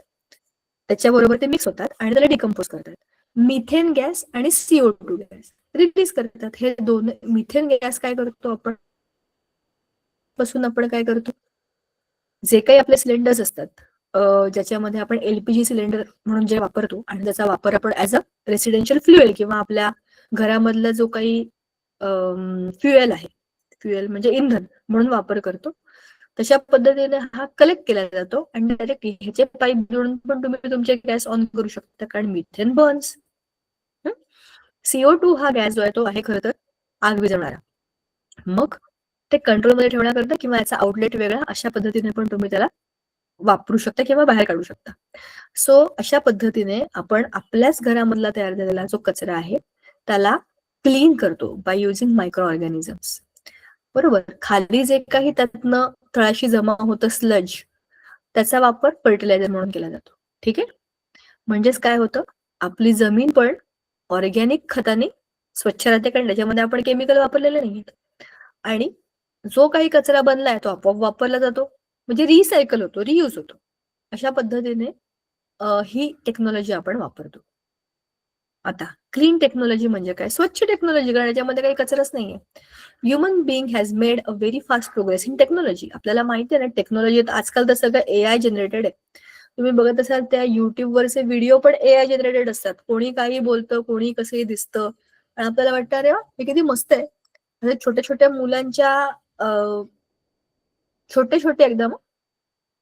त्याच्याबरोबर ते मिक्स होतात आणि त्याला डिकम्पोज करतात. मिथेन गॅस आणि CO2 गॅस रिलीज करतात. हे दोन मिथेन गॅस काय करतो आपण पासून आपण काय करतो? जे काही आपले सिलेंडर्स असतात ज्याच्यामध्ये आपण LPG सिलेंडर म्हणून जे वापरतो आणि त्याचा वापर आपण ऍज अ रेसिडेन्शियल फ्युएल किंवा आपल्या घरामधला जो काही फ्युएल आहे, फ्युएल म्हणजे इंधन म्हणून वापर करतो, तशा पद्धतीने हा कलेक्ट केला जातो आणि डायरेक्ट ह्याचे पाईप जोडून पण तुम्ही तुमचे गॅस ऑन करू शकता, कारण मिथेन बर्न्स. CO2 हा गॅस जो आहे तो आहे खरं तर आग विझवणारा. मग ते कंट्रोलमध्ये ठेवण्याकरता किंवा याचा आउटलेट वेगळा अशा पद्धतीने पण तुम्ही त्याला वापरू शकता किंवा बाहेर काढू शकता. सो अशा पद्धतीने आपण आपल्याच घरामधला तयार झालेला जो कचरा आहे त्याला क्लीन करतो बाय युझिंग मायक्रो ऑर्गॅनिझम्स. बरोबर. खाली जे काही त्यातनं तळाशी जमा होतं स्लज, त्याचा वापर फर्टिलायझर म्हणून केला जातो. ठीक आहे. म्हणजेच काय होतं, आपली जमीन पण ऑर्गॅनिक खताने स्वच्छ राहते, कारण त्याच्यामध्ये आपण केमिकल वापरलेले नाहीत. आणि जो काही कचरा बनलाय तो आपोआप वापरला जातो, म्हणजे रिसायकल होतो, रियूज होतो. अशा पद्धतीने ही टेक्नॉलॉजी आपण वापरतो. आता क्लीन टेक्नॉलॉजी म्हणजे काय? स्वच्छ टेक्नॉलॉजी, कारण याच्यामध्ये काही कचराच नाहीये. Human being has made a very fast progress in technology. आपल्याला माहिती आहे ना, टेक्नॉलॉजी आजकाल तर सगळं AI जनरेटेड आहे. तुम्ही बघत असाल त्या युट्यूबवरचे व्हिडिओ पण AI जनरेटेड असतात. कोणी काही बोलतं, कोणी कसंही दिसतं आणि आपल्याला वाटतं अरे वा, हे किती मस्त आहे. म्हणजे छोट्या छोट्या मुलांच्या छोटे छोटे एकदम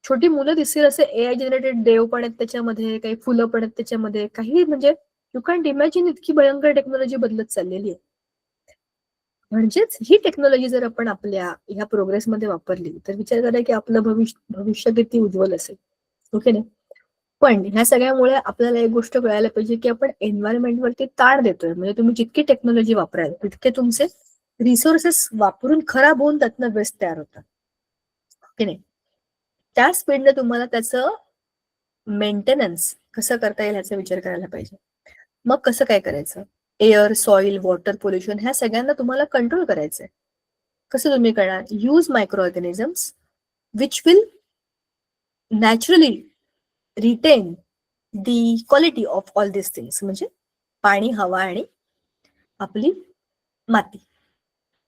छोटी मुलं दिसतील असे AI जनरेटेड देव पण आहेत त्याच्यामध्ये, काही फुलं पण आहेत त्याच्यामध्ये, काही म्हणजे यू कॅन्ट इमॅजिन इतकी भयंकर टेक्नॉलॉजी बदलत चाललेली आहे. म्हणजेच ही टेक्नॉलॉजी जर आपण आपल्या ह्या प्रोग्रेसमध्ये वापरली तर विचार करा की आपलं भविष्य किती उज्ज्वल असेल. ओके नाही? पण ह्या सगळ्यामुळे आपल्याला एक गोष्ट कळायला पाहिजे की आपण एन्व्हायरमेंटवरती ताण देतोय. म्हणजे तुम्ही जितकी टेक्नॉलॉजी वापराल तितके तुमचे रिसोर्सेस वापरून खराब होऊन त्यातनं वेस्ट तयार होतात. ओके नाही? त्या स्पीडने तुम्हाला त्याचं मेंटेनन्स कसं करता येईल ह्याचा विचार करायला पाहिजे. मग कसं काय करायचं? एअर, सॉइल, वॉटर पोल्युशन ह्या सगळ्यांना तुम्हाला कंट्रोल करायचंय. कसं तुम्ही करणार? Use microorganisms which will naturally retain the quality of all this things. म्हणजे पाणी, हवा आणि आपली माती.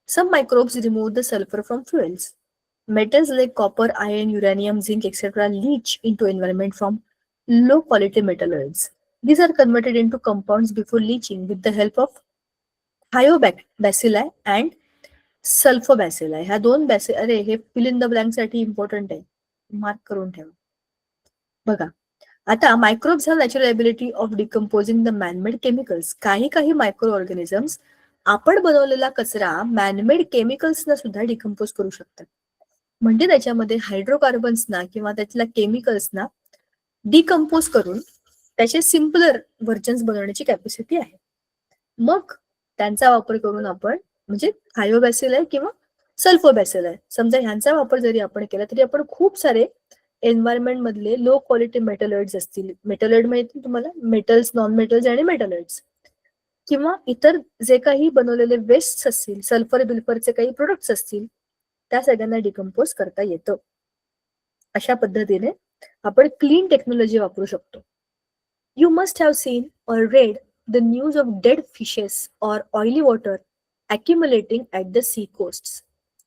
Some microbes remove the sulphur from fuels. Metals like copper, iron, uranium, zinc, etc. leach into environment from low quality metalloids. These are converted into compounds before leaching with the help of thiobacilli and sulfobacilli. ह्या दोन अरे हे fill in the blank साठी important आहे, mark करून ठेवा. बघा, आता microbes have natural ability of decomposing the man-made chemicals. काही मायक्रो ऑर्गॅनिझम्स आपण बनवलेला कचरा मॅनमेड केमिकल्सना सुद्धा डिकम्पोज करू शकतात. म्हणजे त्याच्यामध्ये हायड्रोकार्बन्सना किंवा त्यातल्या केमिकल्सना डिकम्पोज करून त्याचे सिम्पलर व्हर्जन्स बनवण्याची कॅपॅसिटी आहे. मग त्यांचा वापर करून आपण म्हणजे थायोबॅसिलाई किंवा सल्फोबॅसिलाई समजा ह्यांचा वापर जरी आपण केला तरी आपण खूप सारे एन्व्हायरमेंट मधले लो क्वालिटी मेटलॉइड्स असतील, मेटलॉइड माहिती तुम्हाला, मेटल्स, नॉन मेटल्स आणि मेटलॉइड्स, किंवा इतर जे काही बनवलेले वेस्ट असतील, सल्फर बिल्फरचे काही प्रोडक्ट्स असतील, त्या सगळ्यांना डिकम्पोज करता येतं. अशा पद्धतीने आपण क्लीन टेक्नॉलॉजी वापरू शकतो. You must have seen or read the news of dead fishes or oily water accumulating at the sea coasts.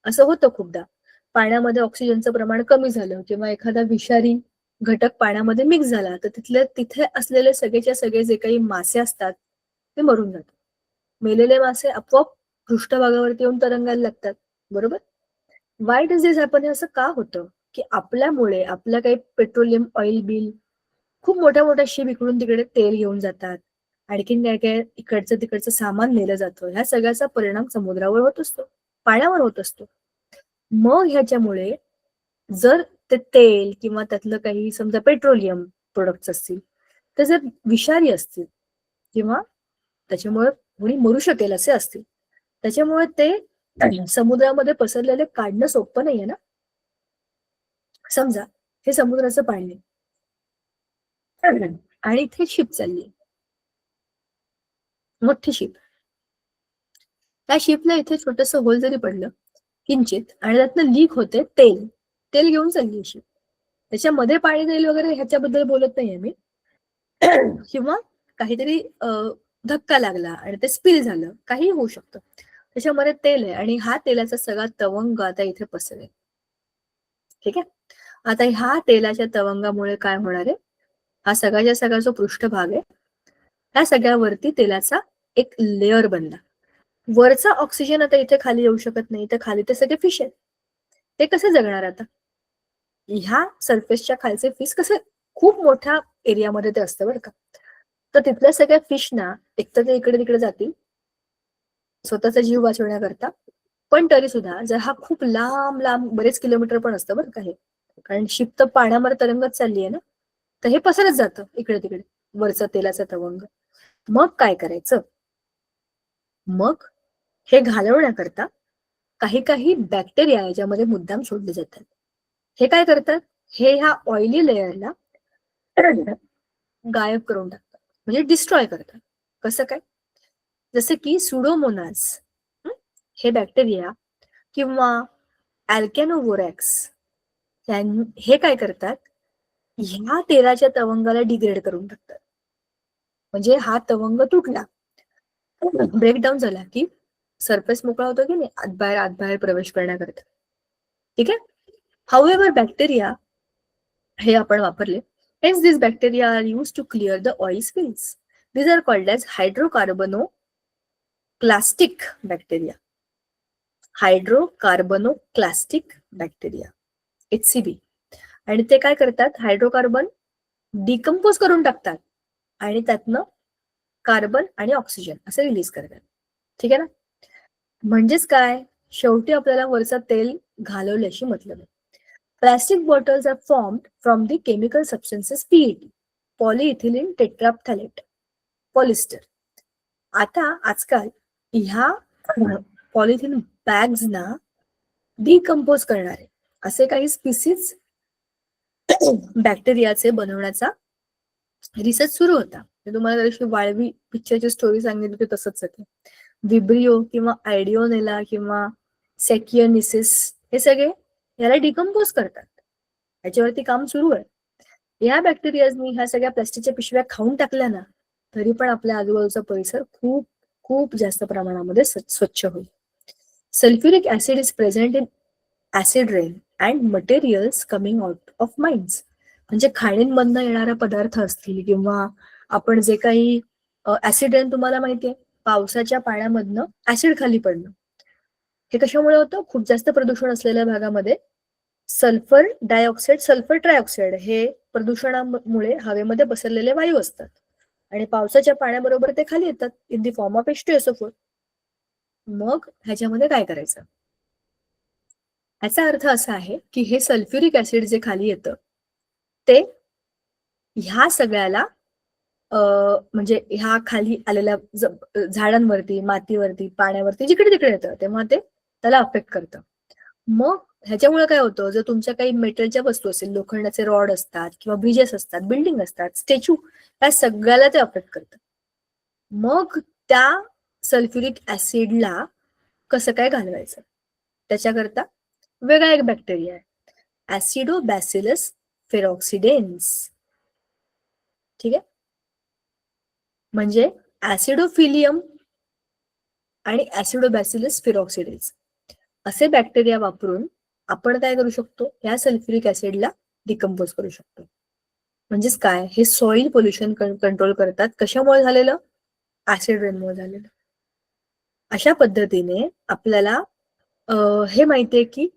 असं होतं खूपदा, पाण्यामध्ये ऑक्सिजनचं प्रमाण कमी झालं किंवा एखादा विषारी घटक पाण्यामध्ये मिक्स झाला तर तिथे असलेले सगळेच्या सगळे जे काही मासे असतात ते मरून जातात. मेलेले मासे आपोआप पृष्ठभागावरती येऊन तरंगायला लागतात. बरोबर. Y does this happen? हे असं का होतं की आपल्यामुळे आपल्या काही पेट्रोलियम ऑइल बिल, खूप मोठ्या शिप इकडून तिकडे तेल घेऊन जातात, आणखीन काय इकडचं तिकडचं सामान नेलं जातं, ह्या सगळ्याचा परिणाम समुद्रावर होत असतो, पाण्यावर होत असतो. मग ह्याच्यामुळे जर ते तेल किंवा त्यातलं काही समजा पेट्रोलियम प्रोडक्ट्स असतील ते जर विषारी असतील किंवा त्याच्यामुळे कोणी मरू शकेल असे असतील, त्याच्यामुळे ते समुद्रामध्ये पसरलेले काढणं सोपं नाहीये ना. समजा हे समुद्राचं पाणी आहे आणि इथे शिप चालली, मोठी शिप. त्या शिपला इथे छोटस होल जरी पडलं किंचित आणि त्यातनं लीक होते तेल, तेल घेऊन चालली शिप. त्याच्यामध्ये पाणी जाईल वगैरे ह्याच्याबद्दल बोलत नाहीये मी. किंवा काहीतरी धक्का लागला आणि ते स्पिल झालं, काही होऊ शकतं. त्याच्यामध्ये तेल आहे आणि हा तेलाचा सगळा तवंग आता इथे पसरेल. ठीक आहे. आता ह्या तेलाच्या तवंगामुळे काय होणार आहे, हा सगळ्याच्या सगळा जो पृष्ठभाग आहे त्या सगळ्यावरती तेलाचा एक लेअर बनला. वरचा ऑक्सिजन आता इथे खाली येऊ शकत नाही, तर खाली ते सगळे फिश आहेत. ते कसे जगणार आता? ह्या सरफेसच्या खालचे फिश कसे खूप मोठ्या एरियामध्ये ते असतं बरं का. तर तिथल्या सगळ्या फिशना एकतर ते इकडे तिकडे जातील स्वतःचा जीव वाचवण्याकरता, पण तरी सुद्धा जर हा खूप लांब लांब बरेच किलोमीटर पण असतं बरं का हे, कारण शिप तर पाण्यामध्ये तरंगत चालली आहे ना, तर हे पसरत जातं इकडे तिकडे वरचं तेलाचं तवंग. मग काय करायचं? मग हे घालवण्याकरता काही काही बॅक्टेरिया याच्यामध्ये मुद्दाम सोडले जातात. हे काय करतात? हे ह्या ऑइली लेअरला गायब करून टाकतात, म्हणजे डिस्ट्रॉय करतात. कसं काय? जसे की सुडोमोनास हे बॅक्टेरिया किंवा अल्कॅनोवोरॅक्स हे काय करतात? ह्या तेलाच्या तवंगाला डिग्रेड करून टाकतात. म्हणजे हा तवंग तुटला, ब्रेकडाऊन झाला की सरफेस मोकळा होतो की नाही आत बाहेर प्रवेश करण्याकरता. ठीक आहे. हाऊएव्हर बॅक्टेरिया हे आपण वापरले. Hence these bacteria are used to clear the oil spills. These are called as hydrocarbonoclastic bacteria. Hydrocarbonoclastic bacteria, HCB. आणि ते काय करतात? हायड्रोकार्बन डिकम्पोज करून टाकतात आणि त्यातनं कार्बन आणि ऑक्सिजन असं रिलीज करतात. ठीक आहे ना. म्हणजेच काय, शेवटी आपल्याला वरचा तेल घालवल्याशी मतलब आहे. Plastic bottles are formed from the chemical substances PET, polyethylene tetraphthalate, polyester. आता आजकाल ह्या पॉलिथिन बॅग्सना डिकम्पोज करणारे असे काही स्पीसीज बॅक्टेरियाचे बनवण्याचा रिसर्च सुरू होता. तुम्हाला जशी वाळवी पिक्चरची स्टोरी सांगितली होती तसंच आहे. विब्रिओ किंवा आयडिओनेला किंवा सेकियनिसिस हे सगळे याला डिकम्पोज करतात. याच्यावरती काम सुरू आहे. या बॅक्टेरियाजनी ह्या सगळ्या प्लास्टिकच्या पिशव्या खाऊन टाकल्या ना, तरी पण आपल्या आजूबाजूचा परिसर खूप खूप जास्त प्रमाणामध्ये स्वच्छ होईल. Sulphuric acid is present in acid rain and materials coming out of mines. म्हणजे खाणींमधनं येणारे पदार्थ असतील किंवा आपण जे काही ऍसिड रेन, तुम्हाला माहितीये पावसाच्या पाण्यामधनं ऍसिड खाली पडणं. हे कशामुळे होतं? खूप जास्त प्रदूषण असलेल्या भागामध्ये सल्फर डायऑक्साईड, सल्फर ट्रायऑक्साईड हे प्रदूषणामुळे हवेमध्ये पसरलेले वायू असतात आणि पावसाच्या पाण्याबरोबर ते खाली येतात in the form of H2SO4. मग ह्याच्यामध्ये काय करायचं? याचा अर्थ असा आहे की हे सल्फ्युरिक ऍसिड जे खाली येतं ते ह्या सगळ्याला म्हणजे ह्या खाली आलेल्या झाडांवरती, मातीवरती, पाण्यावरती जिकडे तिकडे येतं तेव्हा ते त्याला अफेक्ट करतं. मग ह्याच्यामुळे काय होतं, जर तुमच्या काही मेटलच्या वस्तू असतील, लोखंडाचे रॉड असतात किंवा ब्रिजेस असतात, बिल्डिंग असतात, स्टॅच्यू, त्या सगळ्याला ते अफेक्ट करतं. मग त्या सल्फ्युरिक ऍसिडला कसं काय घालवायचं? त्याच्याकरता वेगळा एक बॅक्टेरिया आहे, ऍसिडोबॅसिलस फेरॉक्सिडेन्स. ठीक आहे. म्हणजे ऍसिडोफिलियम आणि ऍसिडोबॅसिलस फेरॉक्सिडेन्स असे बॅक्टेरिया वापरून आपण काय करू शकतो? या सल्फ्युरिक ऍसिडला डिकम्पोज करू शकतो. म्हणजेच काय, हे सॉइल पोल्युशन कंट्रोल करतात. कशामुळे झालेलं? ऍसिड रेनमुळे झालेलं. अशा पद्धतीने आपल्याला हे माहितीये की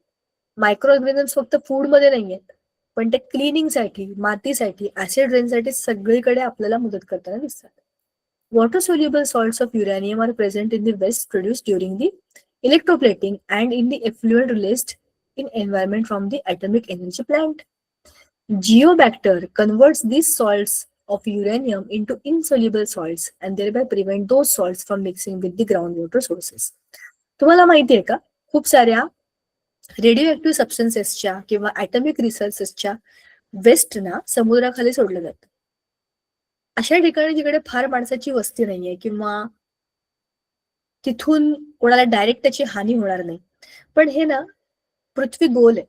मायक्रो ऑर्गॅनिझम्स फक्त फूडमध्ये नाही आहेत, पण ते क्लिनिंगसाठी, मातीसाठी, ऍसिड रेनसाठी सगळीकडे आपल्याला मदत करताना दिसतात. Water soluble salts of uranium are present in the waste produced during the electroplating and in the effluent released in environment from the atomic energy plant. Geobacter converts these salts of uranium into insoluble salts and thereby prevent those salts from mixing with the groundwater sources. तुम्हाला माहिती आहे का, खूप साऱ्या radio active सबस्टन्सेसच्या किंवा atomic रिसोर्सेसच्या वेस्टना समुद्राखाली सोडलं जातं. अशा ठिकाणी जिकडे फार माणसाची वस्ती नाहीये किंवा तिथून कोणाला डायरेक्ट त्याची हानी होणार नाही. पण हे ना, पृथ्वी गोल आहे.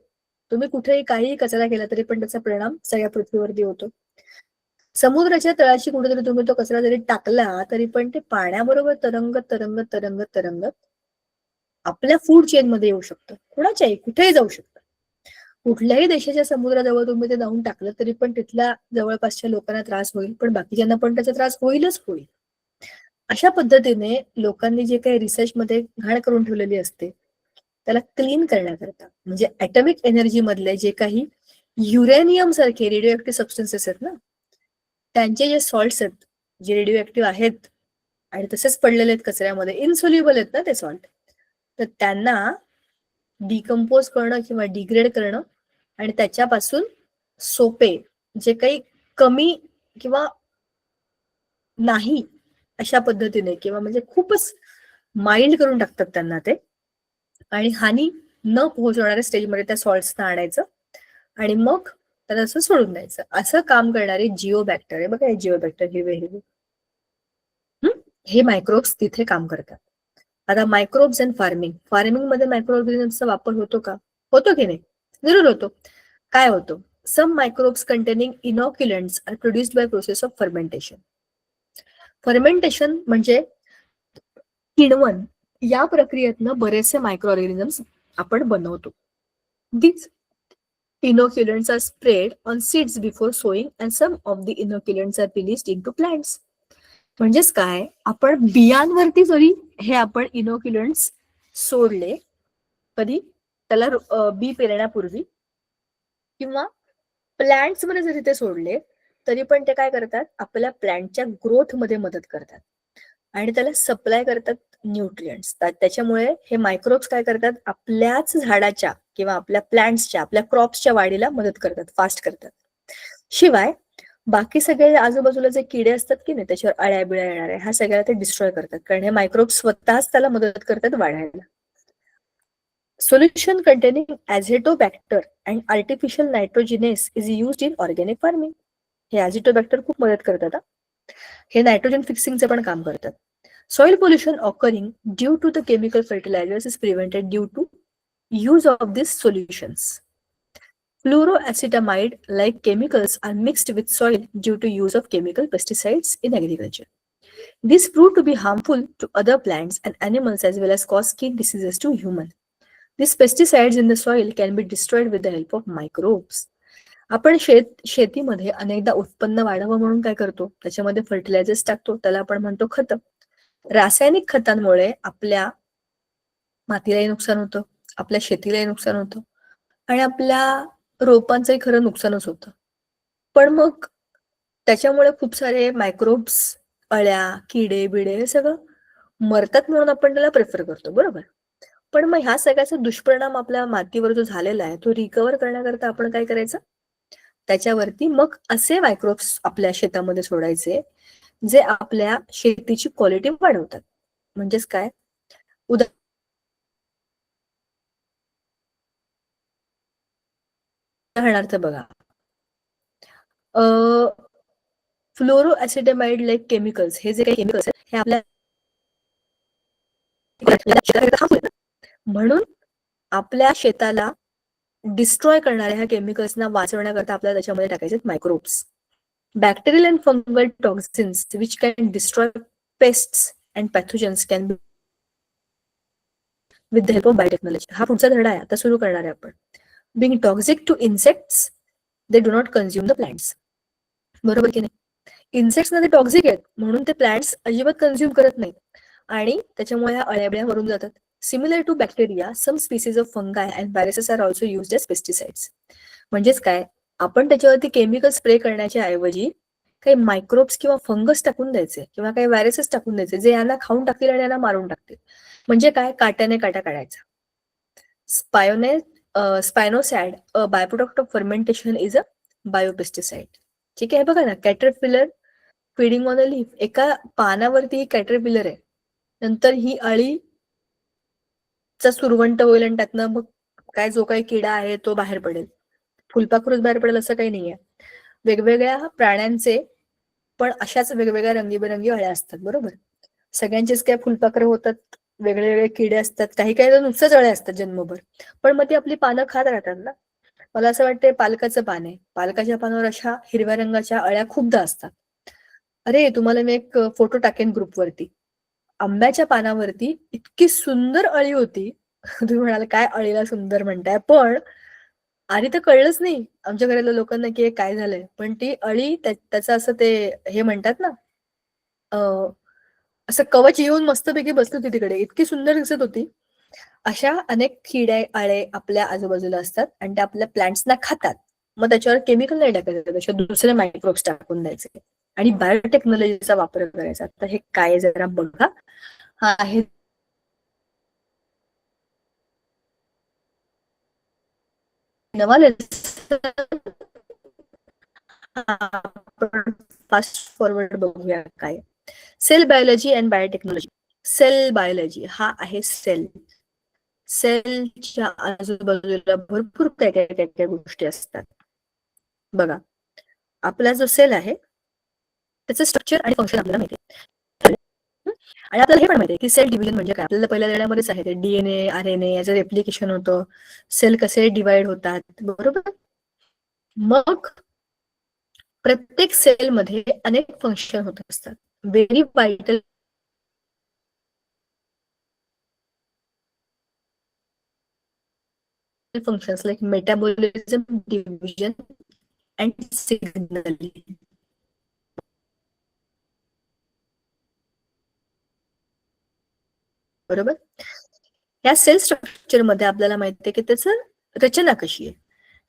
तुम्ही कुठेही काहीही कचरा केला तरी पण त्याचा परिणाम सगळ्या पृथ्वीवरती होतो. समुद्राच्या तळाशी कुठेतरी तुम्ही तो कचरा जरी टाकला तरी पण ते पाण्याबरोबर तरंगत तरंगत तरंगत तरंगत आपल्या फूड चेन मध्ये येऊ शकतं. कुणाच्याही कुठेही जाऊ शकतं. कुठल्याही देशाच्या समुद्राजवळ तुम्ही ते जाऊन टाकलं तरी पण तिथल्या जवळपासच्या लोकांना त्रास होईल, पण बाकीच्यांना पण त्याचा त्रास होईलच होईल. अशा पद्धतीने लोकांनी जे काही रिसर्च मध्ये घाण करून ठेवलेली असते त्याला क्लीन करण्याकरता, म्हणजे ॲटॉमिक एनर्जी मधले जे काही युरेनियम सारखे रेडिओ ऍक्टिव्ह सबस्टन्सेस आहेत ना, त्यांचे जे सॉल्ट्स आहेत, जे रेडिओ ऍक्टिव्ह आहेत आणि तसेच पडलेले आहेत कचऱ्यामध्ये, इन्सोल्युबल आहेत ना ते सॉल्ट, तर त्यांना डिकम्पोज करणं किंवा डिग्रेड करणं आणि त्याच्यापासून सोपे जे काही कमी किंवा नाही अशा पद्धतीने किंवा म्हणजे खूपच माइल्ड करून टाकतात त्यांना ते, आणि हानी न पोहोचवणाऱ्या स्टेजमध्ये त्या सॉल्ट्सना आणायचं आणि मग त्याला असं सोडून द्यायचं. असं काम करणारे जिओबॅक्टर आहे बघा, हे जिओबॅक्टर हिरवे हिरवे, हे मायक्रोब्स तिथे काम करतात. आता मायक्रोब्स अँड फार्मिंग, फार्मिंग मध्ये मायक्रो ऑर्गॅनिझमचा वापर होतो का? होतो की नाही? जरूर होतो. काय होतो? Some microbes containing inoculants are produced by process of fermentation. Fermentation म्हणजे किणवण, या प्रक्रियेतनं बरेचसे मायक्रो ऑर्गॅनिझम्स आपण बनवतो. These inoculants are sprayed on seeds before sowing and some of the inoculants are released into plants. म्हणजेच काय, आपण बियांवरती जरी हे आपण इनोक्युलंट्स सोडले कधी त्याला बी पेरण्यापूर्वी किंवा प्लांट्स मध्ये जरी ते सोडले तरी पण ते काय करतात, आपल्या प्लांटच्या ग्रोथ मध्ये मदत करतात आणि त्याला सप्लाय करतात न्यूट्रिएंट्स. त्याच्यामुळे हे मायक्रोब्स काय करतात, आपल्याच झाडाच्या किंवा आपल्या प्लांट्सच्या, आपल्या क्रॉप्सच्या वाढीला मदत करतात, फास्ट करतात. शिवाय बाकी सगळे आजूबाजूला जे किडे असतात की नाही, त्याच्यावर अळ्या बिळ्या येणाऱ्या, ह्या सगळ्या ते डिस्ट्रॉय करतात, कारण हे मायक्रोब्स स्वतःच त्याला मदत करतात वाढायला. Solution containing azotobacter and artificial nitrogenase is used in organic farming. हे ॲझेटोबॅक्टर खूप मदत करतात. हे नायट्रोजन फिक्सिंगचं पण काम करतात. Soil pollution occurring due to the chemical fertilizers is prevented due to use of these solutions. Fluoroacetamide-like chemicals are mixed with soil due to use of chemical pesticides in agriculture. These prove to be harmful to other plants and animals as well as cause skin diseases to humans. These pesticides in the soil can be destroyed with the help of microbes. आपण शेतीमध्ये अनेकदा उत्पन्न वाढावं म्हणून काय करतो, त्याच्यामध्ये fertilisers टाकतो, त्याला आपण म्हणतो खतं. रासायनिक खतांमुळे आपल्या मातीलाही नुकसान होतं, आपल्या शेतीलाही नुकसान होतं आणि आपल्या रोपांचंही खरं नुकसानच होतं. पण मग त्याच्यामुळे खूप सारे मायक्रोब्स, अळ्या, किडे बिडे हे सगळं मरतात म्हणून आपण त्याला प्रेफर करतो, बरोबर. पण मग ह्या सगळ्याचा दुष्परिणाम आपल्या मातीवर जो झालेला आहे तो रिकव्हर करण्याकरता आपण काय करायचं, त्याच्यावरती मग असे मायक्रोब्स आपल्या शेतामध्ये सोडायचे जे आपल्या शेतीची क्वालिटी वाढवतात. म्हणजेच काय, उदाहरणार्थ बघा, फ्लोरोॲसिटामाइड लाईक केमिकल्स, हे जे काही केमिकल्स आहेत हे आपल्या म्हणून आपल्या शेताला डिस्ट्रॉय करणाऱ्या ह्या केमिकल्सना वाचवण्याकरता आपल्याला त्याच्यामध्ये टाकायचे microbes. Bacterial and fungal toxins which can destroy pests and pathogens can be with the help of biotechnology. हा पुढचा धडा आहे, आता सुरू करणार आहे आपण. Being toxic to insects, they do not consume the plants. बरोबर की नाही? इन्सेक्ट्स ना ते टॉक्सिक आहेत म्हणून ते प्लांट्स अजिबात कन्झ्युम करत नाहीत आणि त्याच्यामुळे ह्या अळ्याबिळ्या मरून जातात. Similar to bacteria, some species of fungi and viruses are also used as pesticides. म्हणजेच काय, आपण त्याच्यावरती केमिकल स्प्रे करण्याच्या ऐवजी काही मायक्रोब्स किंवा फंगस टाकून द्यायचे किंवा काही व्हायरसेस टाकून द्यायचे जे यांना खाऊन टाकतील आणि यांना मारून टाकतील. म्हणजे काय, काट्याने काटा काढायचा. स्पायोनेट spinosad a byproduct of fermentation is a biopesticide. ठीक आहे, बघा ना, caterpillar feeding on a leaf, एका पानावरती कॅटरपिलर आहे, नंतर ही अळीचा सुरवंट होईल आणि त्यातनं मग काय जो काही किडा आहे तो बाहेर पडेल, फुलपाखरूच बाहेर पडेल असं काही नाहीये. वेगवेगळ्या प्राण्यांचे पण अशाच वेगवेगळ्या रंगीबेरंगी अळ्या असतात, बरोबर. सगळ्यांचेच काय फुलपाखरं होतात, वेगळे वेगळे किडे असतात, काही काही तर नुसतंच अळे असतात जन्मभर, पण मग ती आपली पानं खात राहतात ना. मला असं वाटतंय पालकाचं पान आहे, पालकाच्या पानावर अशा हिरव्या रंगाच्या अळ्या खूपदा असतात. अरे, तुम्हाला मी एक फोटो टाकेन ग्रुपवरती, आंब्याच्या पानावरती इतकी सुंदर अळी होती. तुम्ही म्हणाल काय अळीला सुंदर म्हणताय, पण आधी तर कळलंच नाही आमच्या घरातल्या लोकांना की हे काय झालंय, पण ती अळी त्याचं असं ते हे म्हणतात ना, असं कवच येऊन मस्तपैकी बसली होती तिकडे, इतकी सुंदर दिसत होती. अशा अनेक किडे आळे आपल्या आजूबाजूला असतात आणि ते आपल्या प्लांट्सना खातात. मग त्याच्यावर केमिकल नाही टाकायचं, त्याच्यावर दुसरे मायक्रोब्स टाकून द्यायचे आणि बायोटेक्नॉलॉजीचा वापर करायचा. तर हे काय जरा बघा. हा आहे नवा फास्ट फॉरवर्ड बघूया काय. Cell biology and biotechnology. Cell biology हा आहे सेलच्या आजूबाजूला भरपूर काय काय काय काय गोष्टी असतात. बघा, आपला जो सेल आहे त्याचं स्ट्रक्चर आणि फंक्शन आपल्याला माहिती आहे आणि आपल्याला हे पण माहिती आहे की सेल डिव्हिजन म्हणजे काय. आपल्याला पहिल्या देण्यामध्येच आहे ते डीएनए आरएनए याचं रेप्लिकेशन होतं, सेल कसे डिवाइड होतात, बरोबर. मग प्रत्येक सेलमध्ये अनेक फंक्शन होत असतात, very vital functions like metabolism, division, and signaling. बरोबर. या सेल स्ट्रक्चर मध्ये आपल्याला माहिती आहे की त्याचं रचना कशी आहे,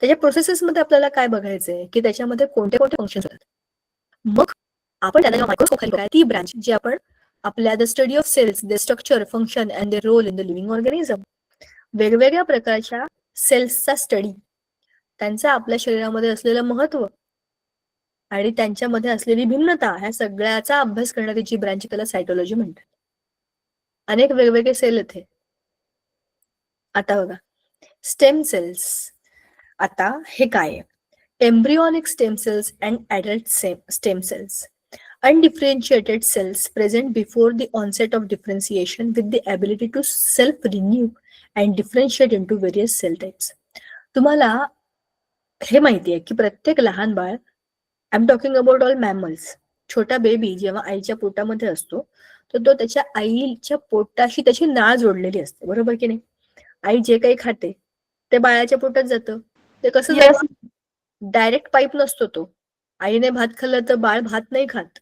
त्याच्या प्रोसेसेस मध्ये आपल्याला काय बघायचंय की त्याच्यामध्ये कोणते कोणते फंक्शन आहेत. मग आपण त्याला मायक्रोस्कोप खाली बघायला ती ब्रांच जी आपण आपल्या the study of cells, the structure, function and the role in the living organism, वेगवेगळ्या प्रकारच्या सेल्सचा स्टडी, त्यांचं आपल्या शरीरामध्ये असलेलं महत्व आणि त्यांच्यामध्ये असलेली भिन्नता, ह्या सगळ्याचा अभ्यास करणारी जी ब्रांच त्याला सायटोलॉजी म्हणतात. अनेक वेगवेगळे सेल येते. आता बघा, स्टेम सेल्स. आता हे काय आहे? Embryonic stem cells and adult stem cells, undifferentiated cells present before the onset of differentiation with the ability to self-renew and differentiate into various cell types. तुम्हाला हे माहिती आहे की प्रत्येक लहान बाळ, I am talking about all mammals, छोटा baby जेव्हा आईच्या पोटामध्ये असतो तर तो त्याच्या आईच्या पोटाशी त्याची नाळ जोडलेली असते, बरोबर की नाही. आई जे काही खाते ते बाळाच्या पोटात जातं. ते कसं जातं? डायरेक्ट पाईप नसतो तो. आईने भात खाल्लं तर बाळ भात नाही खात.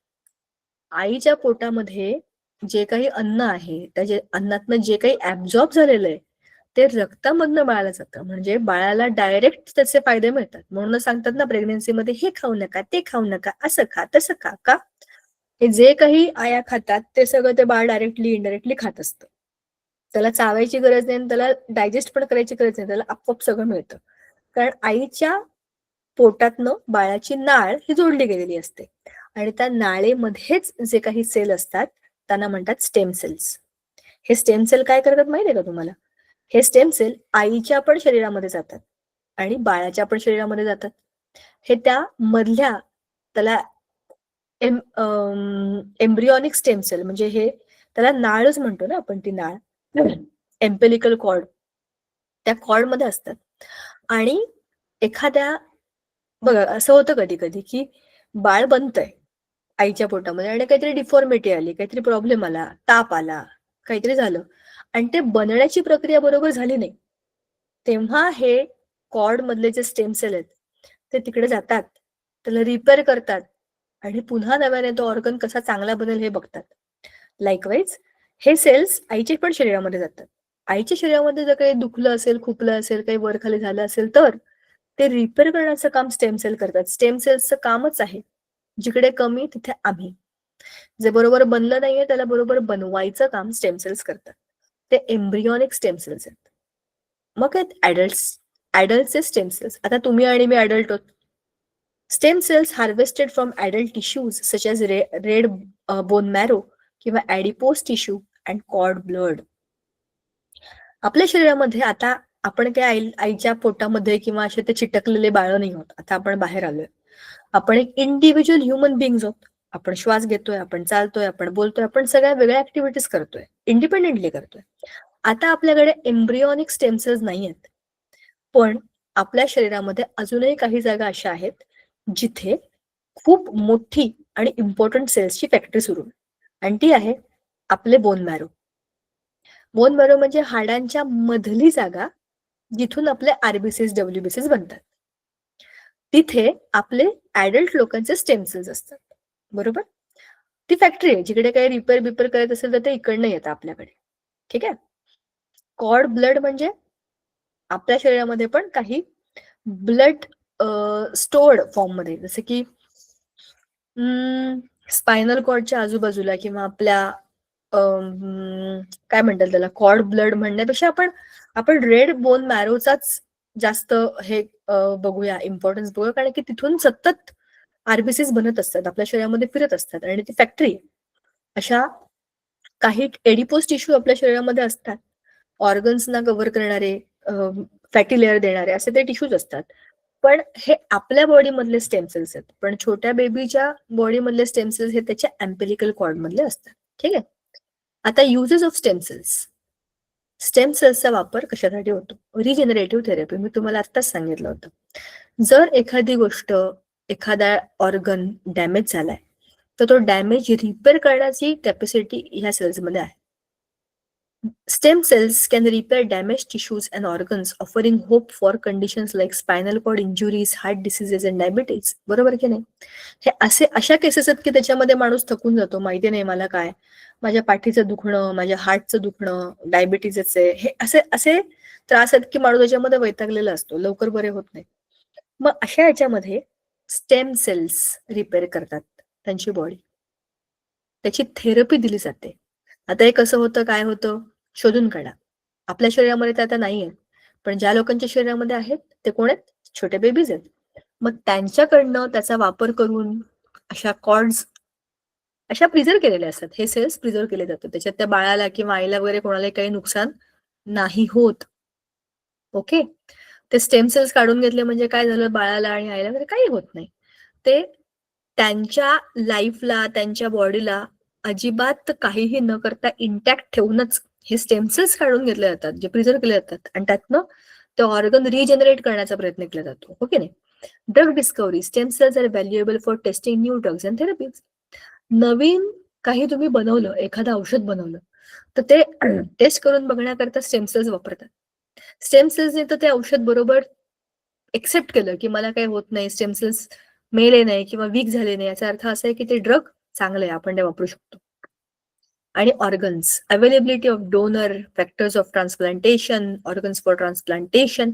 आईच्या पोटामध्ये जे काही अन्न आहे, त्या अन्नातनं जे काही ऍब्झॉर्ब झालेलं आहे ते रक्तामधनं बाळाला जातं, म्हणजे बाळाला डायरेक्ट त्याचे फायदे मिळतात. म्हणून सांगतात ना प्रेग्नन्सीमध्ये, हे खाऊ नका, ते खाऊ नका, असं खा, तसं खा. का? हे जे काही आया खातात ते सगळं ते बाळ डायरेक्टली इनडायरेक्टली खात असतं. त्याला चावायची गरज नाही, त्याला डायजेस्ट पण करायची गरज नाही, त्याला आपोआप सगळं मिळतं. कारण आईच्या पोटातनं बाळाची नाळ ही जोडली गेलेली असते आणि त्या नाळेमध्येच जे काही सेल असतात त्यांना म्हणतात स्टेम सेल्स. हे स्टेम सेल काय करतात माहितीये का तुम्हाला? हे स्टेम सेल आईच्या पण शरीरामध्ये जातात आणि बाळाच्या पण शरीरामध्ये जातात. हे त्या मधल्या त्याला एम्ब्रियॉनिक स्टेम सेल, म्हणजे हे त्याला नाळच म्हणतो ना आपण, ती नाळ एम्पेलिकल कॉर्ड, त्या कॉर्ड मध्ये असतात. आणि एखाद्या, बघा असं होतं कधी कधी की बाळ बनतंय आईच्या पोटामध्ये आणि काहीतरी डिफॉर्मिटी आली, काहीतरी प्रॉब्लेम आला, ताप आला, काहीतरी झालं आणि ते बनण्याची प्रक्रिया बरोबर झाली नाही, तेव्हा हे कॉर्ड मधले जे स्टेम सेल आहेत ते तिकडे जातात, त्याला रिपेअर करतात आणि पुन्हा नव्याने तो ऑर्गन कसा चांगला बनेल हे बघतात. लाईकवाईज हे सेल्स आईच्या पण शरीरामध्ये जातात. आईच्या शरीरामध्ये जर काही दुखलं असेल, खुपलं असेल, काही वर खाली झालं असेल तर ते रिपेअर करण्याचं काम स्टेम सेल करतात. स्टेम सेल्सचं कामच आहे जिकडे कमी तिथे आम्ही. जे बरोबर बनलं नाहीये त्याला बरोबर बनवायचं काम स्टेम सेल्स करतात. ते एम्ब्रियॉनिक स्टेम सेल्स आहेत. मग आहेत ऍडल्ट ॲडल्टचे स्टेम सेल्स. आता तुम्ही आणि मी ॲडल्ट आहोत. Stem cells harvested from adult tissues such as red bone marrow किंवा adipose tissue and cord blood. आपल्या शरीरामध्ये आता आपण काय आईच्या पोटामध्ये किंवा असे ते चिटकलेले बाळ नाही आहोत. आता आपण बाहेर आलोय. आपण एक इंडिव्हिज्युअल ह्युमन बिंग्स आहोत. आपण श्वास घेतोय, आपण चालतोय, आपण बोलतोय, आपण सगळ्या वेगळ्या ऍक्टिव्हिटीज करतोय, इंडिपेंडेंटली करतोय. आता आपल्याकडे एम्ब्रिओनिक स्टेम सेल्स नाही आहेत, पण आपल्या शरीरामध्ये अजूनही काही जागा अशा आहेत जिथे खूप मोठी आणि इम्पॉर्टंट सेल्सची फॅक्टरी सुरू आहे, आणि ती आहे आपले बोन मॅरो. बोन मॅरो म्हणजे हाडांच्या मधली जागा जिथून आपले आरबीसीस डब्ल्यूबीसीस बनतात. तिथे आपले ऍडल्ट लोकांचे स्टेम सेल्स असतात, बरोबर. ती फॅक्टरी आहे, जिकडे काही रिपेअर करत असेल तर ते इकडनं येतं आपल्याकडे. ठीक आहे. कॉर्ड ब्लड म्हणजे आपल्या शरीरामध्ये पण काही ब्लड स्टोर्ड फॉर्म मध्ये, जसं की स्पायनल कॉर्डच्या आजूबाजूला किंवा आपल्या काय म्हणतात त्याला, कॉर्ड ब्लड म्हणण्यापेक्षा आपण रेड बोन मॅरोचाच जास्त हे बघूया, इम्पॉर्टन्स बघूया, कारण की तिथून सतत आरबीसीस बनत असतात, आपल्या शरीरामध्ये फिरत असतात, आणि ती फॅक्टरी. अशा काही एडिपोज टिश्यू आपल्या शरीरामध्ये असतात, ऑर्गन्सना कव्हर करणारे, फॅटी लेअर देणारे असे ते टिश्यूज असतात. पण हे आपल्या बॉडीमधले स्टेम सेल्स आहेत, पण छोट्या बेबीच्या बॉडीमधले स्टेम सेल्स हे त्याच्या अम्बिलिकल कॉर्ड मधले असतात. ठीक आहे. आता uses of stem cells. Stem सेल्सचा वापर कशासाठी होतो? रिजेनरेटिव्ह थेरपी. मी तुम्हाला आत्ताच सांगितलं होतं. जर एखादी गोष्ट, एखादा ऑर्गन डॅमेज झालाय, तर तो डॅमेज रिपेअर करण्याची कॅपॅसिटी ह्या सेल्समध्ये आहे. Stem cells can repair damage tissues and organs, offering hope for conditions like spinal cord injuries, heart diseases and diabetes. बरोबर की नाही? हे अशा केसेस आहेत की त्याच्यामध्ये माणूस थकून जातो, माहिती नाही मला काय, माझ्या पाठीचं दुखणं, माझ्या हार्टचं दुखणं, डायबिटीजच आहे, हे असे त्रास आहेत की माणूस त्याच्यामध्ये वैतागलेला असतो, लवकर बरे होत नाही. मग अशा याच्यामध्ये स्टेम सेल्स रिपेअर करतात त्यांची बॉडी, त्याची थेरपी दिली जाते. आता हे कसं होतं, काय होतं, शोधून काढा. आपल्या शरीरामध्ये ते आता नाही आहेत, पण ज्या लोकांच्या शरीरामध्ये आहेत ते कोण आहेत? छोटे बेबीज आहेत. मग त्यांच्याकडनं त्याचा वापर करून अशा कॉर्ड्स अशा प्रिझर्व केलेल्या असतात. हे सेल्स प्रिझर्व केले जातात, त्याच्यात त्या बाळाला किंवा आईला वगैरे कोणालाही काही नुकसान नाही होत. ओके. ते स्टेम सेल्स काढून घेतले म्हणजे काय झालं, बाळाला आणि आईला वगैरे काही होत नाही. ते त्यांच्या लाईफला, त्यांच्या बॉडीला अजिबात काहीही न करता इंटॅक्ट ठेवूनच हे स्टेम सेल्स काढून घेतले जातात, जे प्रिझर्व केले जातात, आणि त्यातनं ते ऑर्गन रिजनरेट करण्याचा प्रयत्न केला जातो. ओके नाही. Drug discovery. Stem cells are valuable for testing new drugs and therapies. नवीन काही तुम्ही बनवलं, एखादं औषध बनवलं, तर ते टेस्ट करून बघण्याकरता स्टेम सेल्स वापरतात. स्टेम सेल्सने तर ते औषध बरोबर एक्सेप्ट केलं की मला काही होत नाही, स्टेम सेल्स मेले नाही किंवा वीक झाले नाही, याचा अर्थ असा आहे की ते ड्रग चांगलं आहे, आपण ते वापरू शकतो. आणि organs, availability of donor, factors of transplantation, organs for transplantation,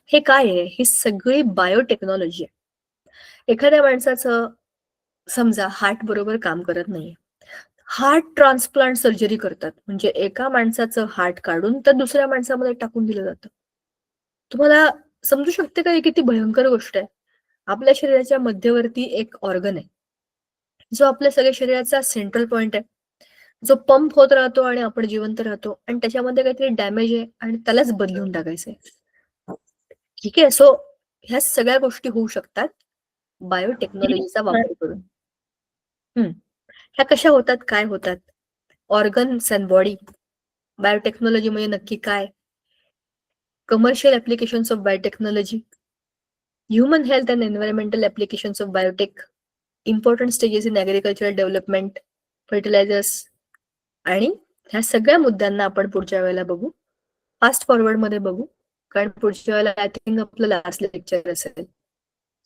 हे काय आहे? ही सगळी बायोटेक्नॉलॉजी आहे. एखाद्या माणसाचं समजा हार्ट बरोबर काम करत नाही, हार्ट ट्रान्सप्लांट सर्जरी करतात, म्हणजे एका माणसाचं हार्ट काढून तर दुसऱ्या माणसामध्ये टाकून दिलं जातं. तुम्हाला समजू शकते का ही किती भयंकर गोष्ट आहे? आपल्या शरीराच्या मध्यवर्ती एक ऑर्गन आहे, जो आपल्या सगळ्या शरीराचा सेंट्रल पॉइंट आहे, जो पंप होत राहतो आणि आपण जिवंत राहतो, आणि त्याच्यामध्ये काहीतरी डॅमेज आहे आणि त्यालाच बदलून टाकायचंय. ठीक आहे. सो ह्या सगळ्या गोष्टी होऊ शकतात बायोटेक्नॉलॉजीचा वापर करून. ह्या कशा होतात, काय होतात? Organs and body. बायोटेक्नॉलॉजी म्हणजे नक्की काय? Commercial applications of biotechnology, human health and environmental applications of biotech, important stages in agricultural development, fertilisers, आणि ह्या सगळ्या मुद्द्यांना आपण पुढच्या वेळेला बघू, फास्ट फॉरवर्ड मध्ये बघू, कारण पुढच्या वेळेला आय थिंक आपलं लास्ट लेक्चर असेल,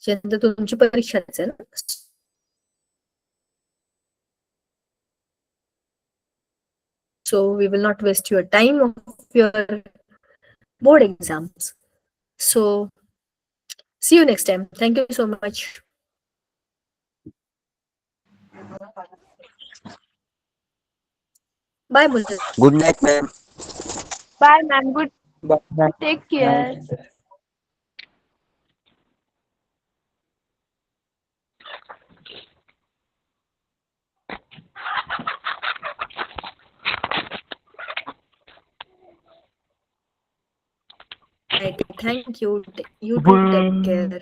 ज्यानंतर तुमची परीक्षा असेल. So we will not waste your time of your board exams. So see you next time. Thank you so much. Bye, Multan. Good night ma'am. Bye, ma'am. Good. Bye. Take care. Thank you. You too. Take care.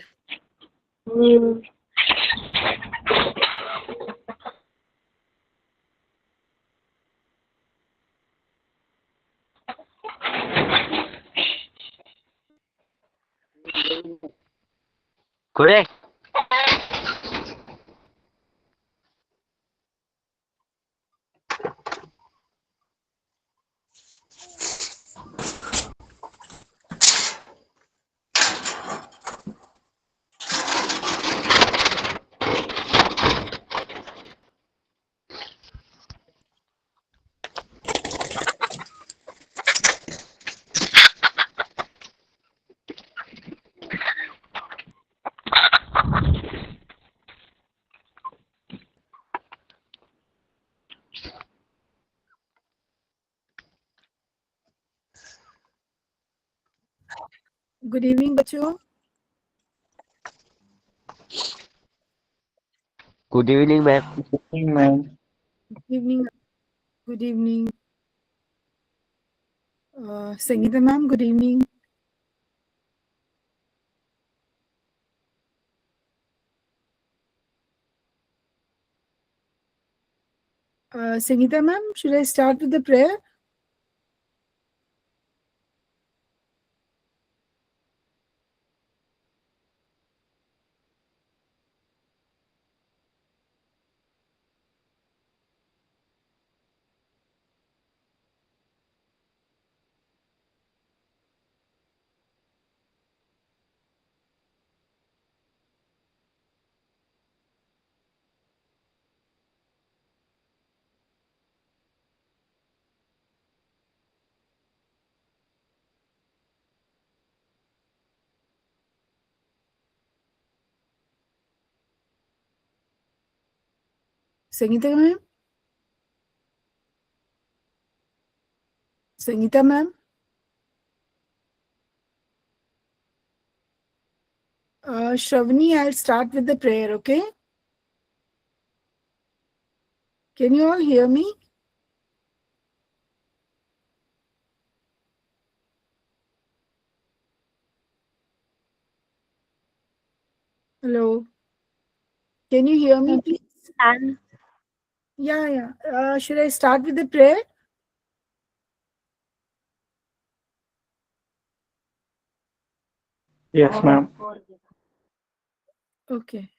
कुठे good evening बच्चों. Good evening ma'am. Ma'am. Evening. Good evening. Sangeeta ma'am good evening. Sangeeta ma'am, should I start with the prayer? Sangeeta ma'am? Sangeeta ma'am? Shravani, I'll start with the prayer, okay? Can you all hear me? Hello? Can you hear me, please? Yeah. Should I start with the prayer? Yes, ma'am. Okay.